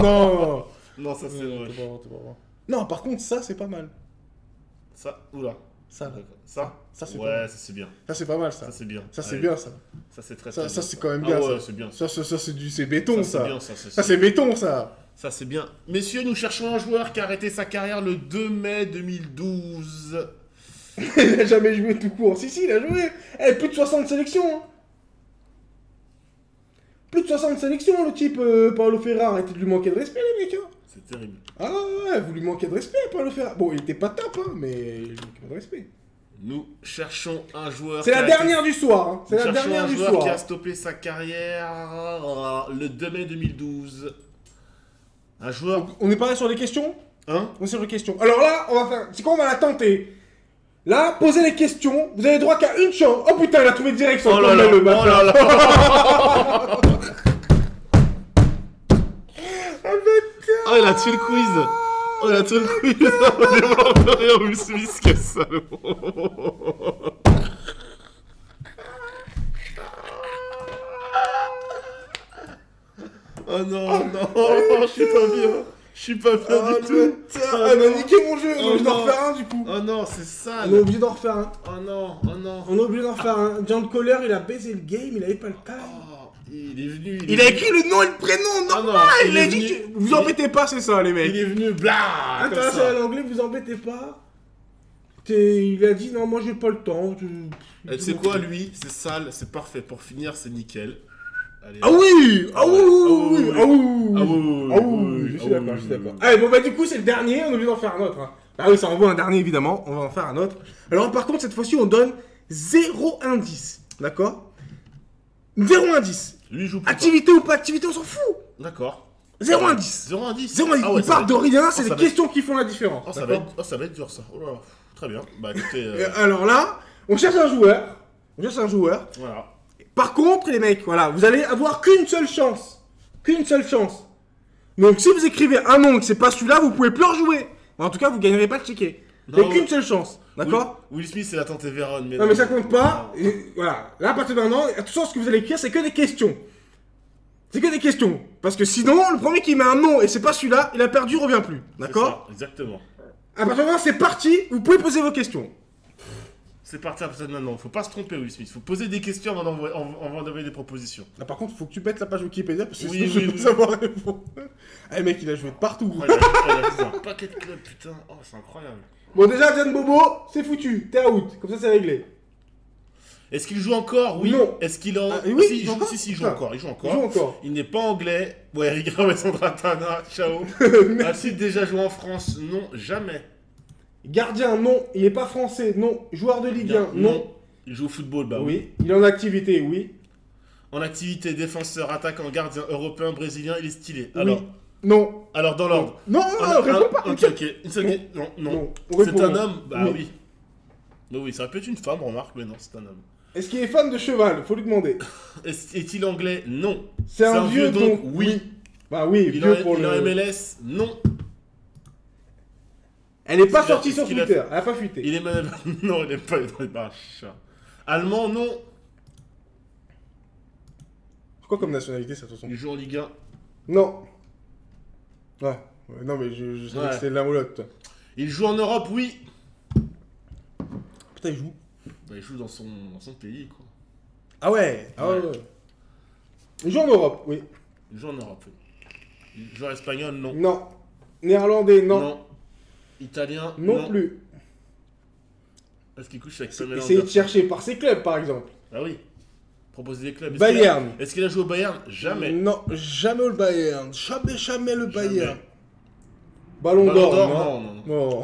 non. Non, ça, c'est moche. C'est pas bon. Non, par contre, ça, c'est pas mal. Ça, oula. Ça, D'accord. Ça c'est pas Ouais, mal. ça, c'est bien. Ça, c'est pas mal, ça. Ça, c'est bien. Ça, c'est Allez. bien, ça. Ça, c'est très Ça, bien. c'est quand même Ah bien, ouais, ça. c'est bien. Ça, c'est béton, c'est ça. bien, Ça, c'est béton, ça. Ça, c'est bien. Messieurs, nous cherchons un joueur qui a arrêté sa carrière le 2 mai 2012. Il a jamais joué tout court. Si, il a joué. Eh, plus de 60 sélections. Hein. Plus de 60 sélections, le type Paulo Ferrara. Arrêtez de lui manquer de respect, les mecs. Hein. C'est terrible. Ah ouais, vous lui manquez de respect, Paulo Ferrara. Bon, il était pas top, hein, mais il lui manquait pas de respect. Nous cherchons un joueur... C'est la dernière du soir. Hein. C'est la dernière du soir. Un joueur qui a stoppé sa carrière le 2 mai 2012. Un joueur... On est pareil sur les questions? Hein? On est sur les questions. Alors là, on va faire... C'est quoi, on va la tenter. Là, posez les questions. Vous avez droit qu'à une chance. Oh putain, il a trouvé direct son le oh là là. Oh, il a tué le quiz. Oh, il a tué le quiz. On développe rien, Will Smith, quel salaud. Oh non, je suis pas bien. Je suis pas bien du tout. On a niqué mon jeu. On est obligé d'en refaire un du coup. Oh non, c'est sale. On est obligé d'en refaire un. Oh non. On est obligé d'en refaire un. John Kohler, il a baisé le game, il avait pas le time. Il est venu. Il a écrit le nom et le prénom, normal. Il a dit vous embêtez pas, c'est ça, les mecs. Il est venu, blah. International anglais, vous embêtez pas. Il a dit non, moi j'ai pas le temps. Tu sais quoi, lui, c'est sale, c'est parfait. Pour finir, c'est nickel. Allez, ah oui, je suis d'accord. Allez, bon bah du coup c'est le dernier, on est obligé d'en faire un autre. Hein. Ah oui, ça envoie un dernier évidemment, on va en faire un autre. Alors par contre cette fois-ci on donne 0 indice, d'accord? 0 indice. Lui joue plus activité ou pas activité, on s'en fout. D'accord. 0 indice. 0 indice. 0 indice. Il part de rien, c'est les questions qui font la différence. Oh, ça va être dur ça. Oh là là. Très bien. Bah écoutez. Alors là, on cherche un joueur. Voilà. Par contre, les mecs, voilà, vous allez avoir qu'une seule chance. Donc, si vous écrivez un nom que c'est pas celui-là, vous pouvez plus rejouer. En tout cas, vous gagnerez pas le ticket. Vous n'avez qu'une seule chance, d'accord? Will Smith, c'est la tante Véron. Non, mais ça compte pas. Et voilà, là, à partir de maintenant, tout ça, ce que vous allez écrire, c'est que des questions. Parce que sinon, le premier qui met un nom et c'est pas celui-là, il a perdu, il revient plus. D'accord? Exactement. À partir de maintenant, c'est parti. Vous pouvez poser vos questions. C'est parti à partir de maintenant. Faut pas se tromper, Will Smith. Faut poser des questions avant d'envoyer des propositions. Ah, par contre, faut que tu bêtes la page Wikipédia parce que sinon je vais savoir répondre. Ah, mec, il a joué de partout. Oh, il a fait un paquet de clubs, putain. Oh, c'est incroyable. Bon, déjà, Diane Bobo, c'est foutu. T'es out. Comme ça, c'est réglé. Est-ce qu'il joue encore? Oui. Non. Est-ce qu'il en... oui, si, il joue encore. Il joue encore. Il n'est pas anglais. Ouais, Riga Alessandra Tana, ciao. A-t-il déjà joué en France? Non, jamais. Gardien, non. Il est pas français, non. Joueur de Ligue 1, non. Il joue au football, bah oui. Il est en activité, oui. En activité, défenseur, attaquant, gardien, européen, brésilien, il est stylé. Oui. Alors, non. Alors, dans l'ordre. Non, réponds pas. Ok. Non. C'est un homme? Bah oui. Bah oui, ça aurait pu être une femme, remarque, mais non, c'est un homme. Est-ce qu'il est fan de cheval? Faut lui demander. Est-il anglais? Non. C'est un vieux, donc oui. Bah oui, vieux pour le... Il est en MLS? Non. Elle n'est pas sortie sur Twitter, elle n'a pas fuité. Il est même... Non, il n'est pas dans les barches. Allemand, non. C'est quoi comme nationalité, ça, de toute façon? Il joue en Ligue 1. Non. Ouais. Non, mais je savais que c'était de la molotte. Il joue en Europe, oui. Putain, il joue. Bah, il joue dans son pays, quoi. Ah ouais. Il joue en Europe, oui. Il joue en Europe, oui. Il joue en espagnol, non. Non. Néerlandais, non. Italien, non plus. Est-ce qu'il couche avec Pamela Essayez de chercher par ses clubs, par exemple. Ah oui. Proposer des clubs. Bayern. Est-ce qu'il a joué au Bayern? Jamais. Non, jamais le Bayern. Jamais le Bayern. Ballon d'or, non. Non.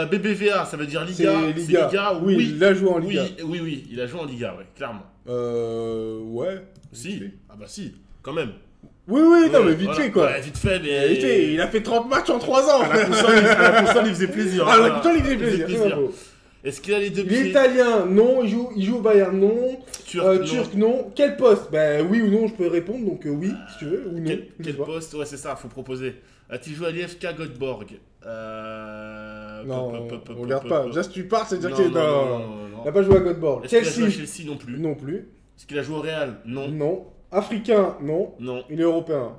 BBVA, ça veut dire Liga. C'est Liga. Oui, il a joué en Liga. Oui, il a joué en Liga, ouais, clairement. Ouais. Si. Ah bah si, quand même. Oui, non, mais vite fait, quoi. Ouais, vite fait, il a fait 30 matchs en 3 ans. La console, il faisait plaisir. Ah, la console, il faisait plaisir. Est-ce qu'il a les deux pieds? pieds? Il est italien, non. Il joue au Bayern, non. Turc, non. Quel poste? Ben oui ou non, je peux répondre, donc oui, si tu veux, ou non. Quel poste? Ouais, c'est ça, faut proposer. A-t-il joué à l'IFK Göteborg? Non, on regarde pas. Déjà, si tu pars, c'est dire qu'il est dans... Non. Il n'a pas joué à Göteborg. Est-ce qu'il a joué à Chelsea? Non plus. Non plus. Est-ce qu'il a joué au Real? Non. Non. Africain? Non. Non. Il est européen.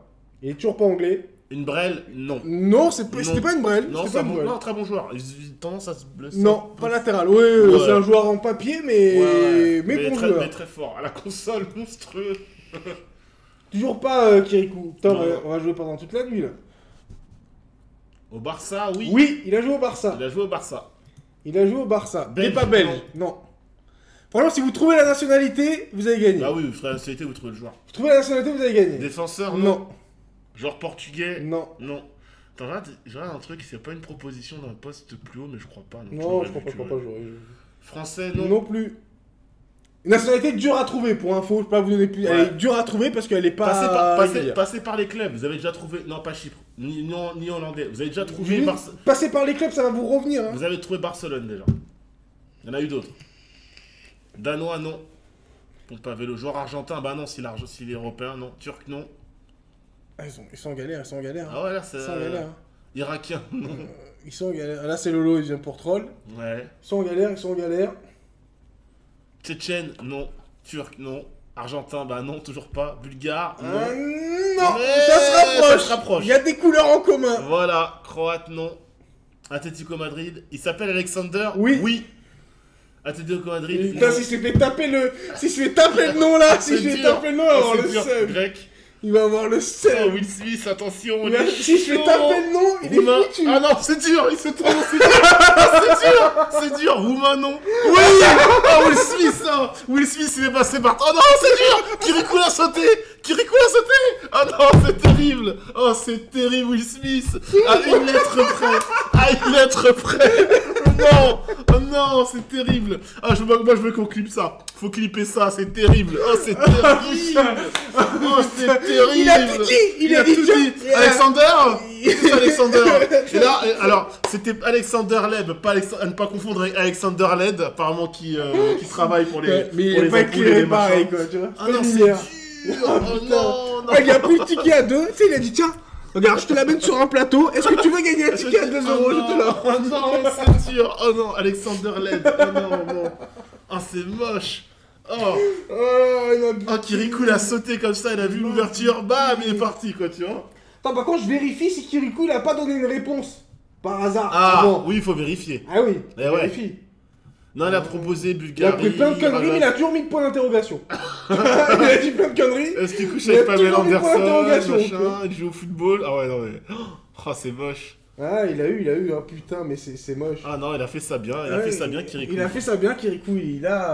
Il est toujours pas anglais. Une brêle? Non. Non, c'était pas une brêle. Non, c'est un très bon joueur. Il a tendance à se blesser. Non, pas latéral. Oui, c'est un joueur en papier, mais bon joueur. Mais très fort. À la console, monstrueux. Toujours pas Kirikou. Putain, Non. on va jouer pendant toute la nuit là. Au Barça, oui. Oui, il a joué au Barça. Il a joué au Barça. Il a joué au Barça. Belge, Il est pas belge. Non. Franchement, si vous trouvez la nationalité, vous avez gagné. Ah oui, vous ferez la nationalité, vous trouvez le joueur. Vous trouvez la nationalité, vous avez gagné. Défenseur, Non. Genre portugais, Non. non. Attends, j'aurais un truc, c'est pas une proposition d'un poste plus haut, mais je crois pas. Non, je crois pas, j'aurais. Français, Non. non. Plus. Une nationalité dure à trouver, pour info, je peux pas vous donner plus. Ouais. Elle est dure à trouver parce qu'elle est pas. Passez par les clubs, vous avez déjà trouvé. Non, pas Chypre, ni Hollandais. Vous avez déjà trouvé Barcelone. Passer par les clubs, ça va vous revenir. Hein. Vous avez trouvé Barcelone déjà. Il y en a eu d'autres. Danois, non. Pompe à vélo. Joueur argentin, bah non, s'il est européen, non. Turc, non. Ah, ils sont en galère, ils sont en galère. Hein. Ah ouais, là, c'est. Ils sont en galère. Hein. Irakien, non. Ils sont en galère. Là, c'est Lolo, il vient pour troll. Ouais. Ils sont en galère, ils sont en galère. Tchétchène, non. Turc, non. Argentin, bah non, toujours pas. Bulgare, non. Non, Mais ça se se rapproche. Il y a des couleurs en commun. Voilà, Croate, non. Atlético Madrid. Il s'appelle Alexander. Oui. Oui. Atlético Madrid. Putain, non. si je fais taper le nom là, si je C'est fais dur. taper le nom, il va avoir C'est le dur. seum. Grec. Il va avoir le Oh, seum. Will Smith, attention. Il va- Si je fais taper le nom, il Roumain. est foutu. Ah non, c'est dur, il se trompe, c'est dur. C'est dur, Roumain, non. Oui. Oh, Will Smith, ça. Will Smith, il est passé par. Oh non, c'est dur. Kirikou l'a sauté. Ah non, c'est terrible. Oh, c'est terrible, Will Smith. À une lettre près. Non. Oh non, c'est terrible. Ah, moi, je veux qu'on clippe ça. Faut clipper ça, c'est terrible. Oh, c'est terrible. Oh, c'est terrible. Il a tout dit. Il a tout dit. Yeah. Alexander. C'est Alexander. Et là, alors, c'était Alexander Leb, à ne pas confondre avec Alexander Led, apparemment qui travaille pour les. Ouais, mais pour il les est pas ampoules et éclairé les pareil machins. quoi, tu vois. Ah non, Pas c'est lumière. dur. Oh, Oh putain. non, non. Ah, il a pris le ticket à 2, tu sais, il a dit tiens, regarde, je te l'amène sur un plateau, est-ce que tu veux gagner un ticket à 2 euros, je te l'offre. Oh non, c'est dur. Oh non, Alexander Led. Oh non. Oh, c'est moche. Oh, Kirikou l'a sauté comme ça, il a vu l'ouverture, bam, il est parti, quoi, tu vois. Attends, par contre, je vérifie si Kirikou il a pas donné une réponse par hasard. Ah, avant. oui, il faut vérifier. Ah oui, Eh ouais. vérifie. Non, il a proposé Il a Bulgarie. pris plein de conneries, mais il a toujours mis de points d'interrogation. Il a dit plein de conneries. Est-ce qu'il couche Il y a avec Pamela toujours des points Anderson, d'interrogation, machin, quoi. il joue au football. Ah ouais, non mais... Oh, c'est moche. Ah, il a eu, hein, putain, mais c'est moche. Ah non, il a fait ça bien, Kirikou. Il a fait ça bien, Kirikou.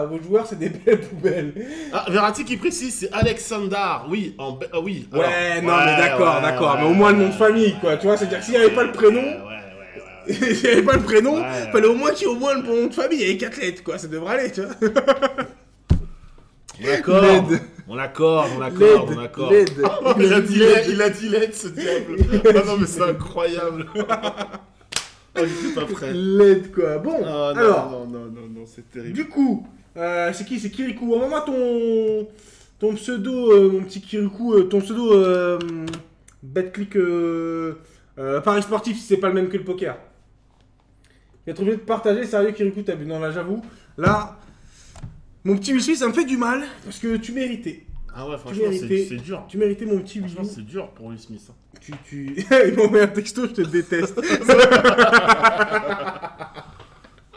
Vos joueurs, c'est des belles poubelles. Ah, Verratti qui précise, c'est Alexander. Oui, oui. Ouais, alors, non, mais d'accord, mais au moins le nom de famille, quoi. Tu vois, c'est-à-dire que s'il n'y avait pas le prénom, s'il n'y avait pas le prénom, Ouais. fallait au moins qu'il y ait au moins le bon nom de famille. Il y avait 4 lettres, quoi. Ça devrait aller, tu vois. On accorde. L'aide. Il a dit l'aide, ce diable. Ah non, mais c'est incroyable. Oh, j'étais pas prêt. L'aide, quoi. Bon, Ah non, alors, non, c'est terrible. du coup, c'est qui? C'est Kirikou. Envoie-moi ton pseudo, mon petit Kirikou, ton pseudo BetClick Paris sportif, si c'est pas le même que le poker. Il a trouvé de partager, sérieux Kirikou, t'as vu? Non, là, j'avoue, là, mon petit Will Smith, ça me fait du mal, parce que tu méritais. Ah ouais, franchement, méritais. c'est dur. Tu méritais mon petit Franchement, Will. c'est dur pour Will Smith. Ils m'ont envoyé un texto, je te déteste.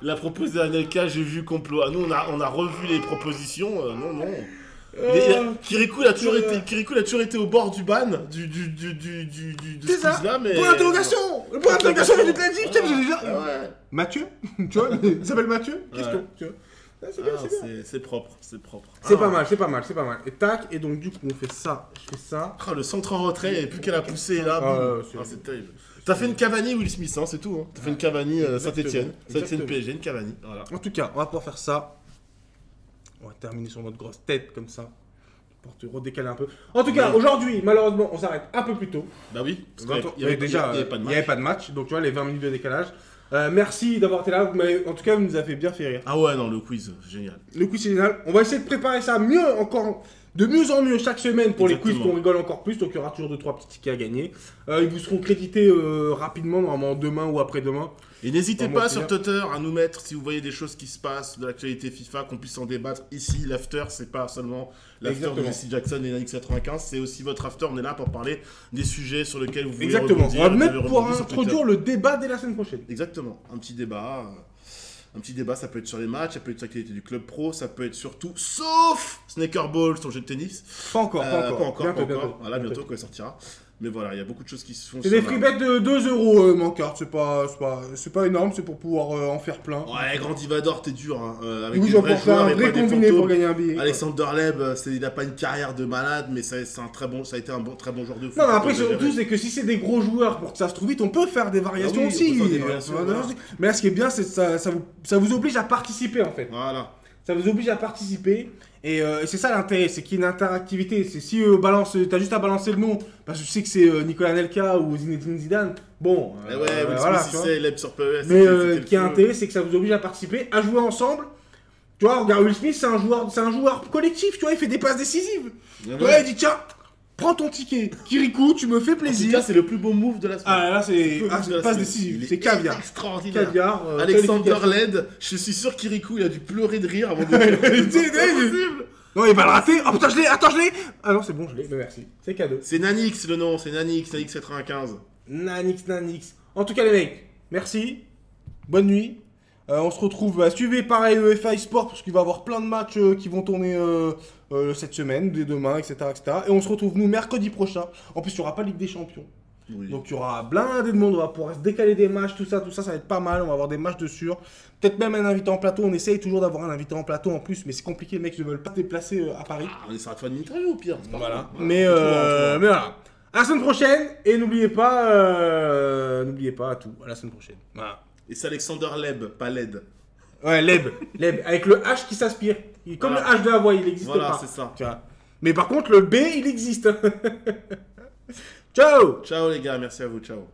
Il a proposé à Anelka, j'ai vu complot. Ah, nous, on a revu les propositions. Non. Kirikou, il a toujours été au bord du ban, de C'est ce ça. quiz-là, mais... Point d'interrogation. Le point d'interrogation, je te l'ai dit, putain, j'ai déjà... Ouais. Mathieu. Tu vois, il s'appelle Mathieu. Question. Ouais. Tu vois. Ah, c'est bien, Ah, c'est bien. c'est propre. C'est pas mal, c'est pas mal. Et tac, et donc du coup on fait ça, je fais ça. Ah, le centre en retrait, et plus qu'elle a poussé là. Ah, boum. ouais, c'est- C'est terrible. T'as fait une Cavani Will Smith, hein, c'est tout. Hein. T'as fait une Cavani Saint-Etienne. Saint-Etienne Exactement. PSG, une Cavani. Voilà. En tout cas, on va pouvoir faire ça. On va terminer sur notre grosse tête comme ça. Pour te redécaler un peu. En tout cas, Ouais. aujourd'hui, malheureusement, on s'arrête un peu plus tôt. Bah oui, parce Il y avait déjà, pas de il match. y avait pas de match. Donc tu vois, les 20 minutes de décalage. Merci d'avoir été là. Mais en tout cas, vous nous avez fait bien fait rire. Ah ouais, non, le quiz, génial. Le quiz c'est génial. On va essayer de préparer ça mieux encore. De mieux en mieux chaque semaine pour les quiz Exactement. qu'on rigole encore plus, donc il y aura toujours 2-3 petits tickets à gagner. Ils vous seront crédités rapidement, normalement demain ou après-demain. Et n'hésitez Dans mon pas sur plaisir. Twitter à nous mettre si vous voyez des choses qui se passent de l'actualité FIFA, qu'on puisse en débattre ici. L'after, c'est pas seulement l'after de Exactement. Jesse Jackson et Nanix 95, c'est aussi votre after. On est là pour parler des sujets sur lesquels vous voulez Exactement. rebondir, On va vous mettre avez pour rebondi sur introduire Twitter. le débat dès la semaine prochaine. Exactement, un petit débat. Un petit débat, ça peut être sur les matchs, ça peut être sur l'actualité du club pro, ça peut être surtout, sauf Snookerball, son jeu de tennis. Pas encore. Bientôt. Voilà, bientôt quand il sortira. Mais voilà, il y a beaucoup de choses qui se font. C'est des free bets de 2 euros, Mancart. C'est pas énorme, c'est pour pouvoir en faire plein. Ouais, Grand Divador, t'es dur. Hein. Avec oui, des je vais vrais pouvoir faire joueurs un et vrai pas des combiné fantômes. pour gagner un billet. Alexander Leb, il a pas une carrière de malade, mais ça a été un très bon joueur de foot. Non, mais après, surtout, c'est que si c'est des gros joueurs, pour que ça se trouve vite, on peut faire des variations aussi. Mais là, ce qui est bien, c'est que ça vous oblige à participer, en fait. Voilà. Ça vous oblige à participer. Et c'est ça l'intérêt, c'est qu'il y ait une interactivité. C'est si t'as juste à balancer le nom, parce que tu sais que c'est Nicolas Anelka ou Zinedine Zidane, bon. Voilà, si c'est Leb sur PES. Mais ce qui est intéressant, c'est que ça vous oblige à participer, à jouer ensemble. Tu vois, regarde, Will Smith, c'est un joueur collectif, tu vois, il fait des passes décisives. Ouais, il dit tiens, prends ton ticket. Kirikou, tu me fais plaisir. En tout cas, c'est le plus beau move de la semaine. Ah là, c'est passe décisive, c'est caviar. Extraordinaire. Caviar. Alexander Led, je suis sûr qu'Kirikou, il a dû pleurer de rire avant de dire c'est possible. Non, il va le rater. Oh putain, je l'ai. Ah non, c'est bon, je l'ai. Mais merci. C'est cadeau. C'est Nanix le nom, c'est Nanix 95. Nanix. En tout cas, les mecs, merci. Bonne nuit. On se retrouve. Suivez pareil le FA Sport parce qu'il va y avoir plein de matchs qui vont tourner cette semaine, dès demain, etc., etc. Et on se retrouve nous mercredi prochain. En plus, il n'y aura pas Ligue des Champions. Oui. Donc il y aura blindé de monde, on va pouvoir se décaler des matchs, tout ça va être pas mal, on va avoir des matchs de sûr. Peut-être même un invité en plateau, on essaye toujours d'avoir un invité en plateau en plus, mais c'est compliqué, les mecs ne veulent pas se déplacer à Paris. On essaiera de faire une interview au pire. Voilà. Mais voilà. À la semaine prochaine, et n'oubliez pas à tout, à la semaine prochaine. Voilà. Et c'est Alexander Leb, pas Led. Ouais, Leb, avec le H qui s'aspire. Comme le H de Hawaï, il n'existe pas. Voilà, c'est ça. Tu vois. Mais par contre, le B, il existe. Ciao. Ciao les gars, merci à vous, ciao.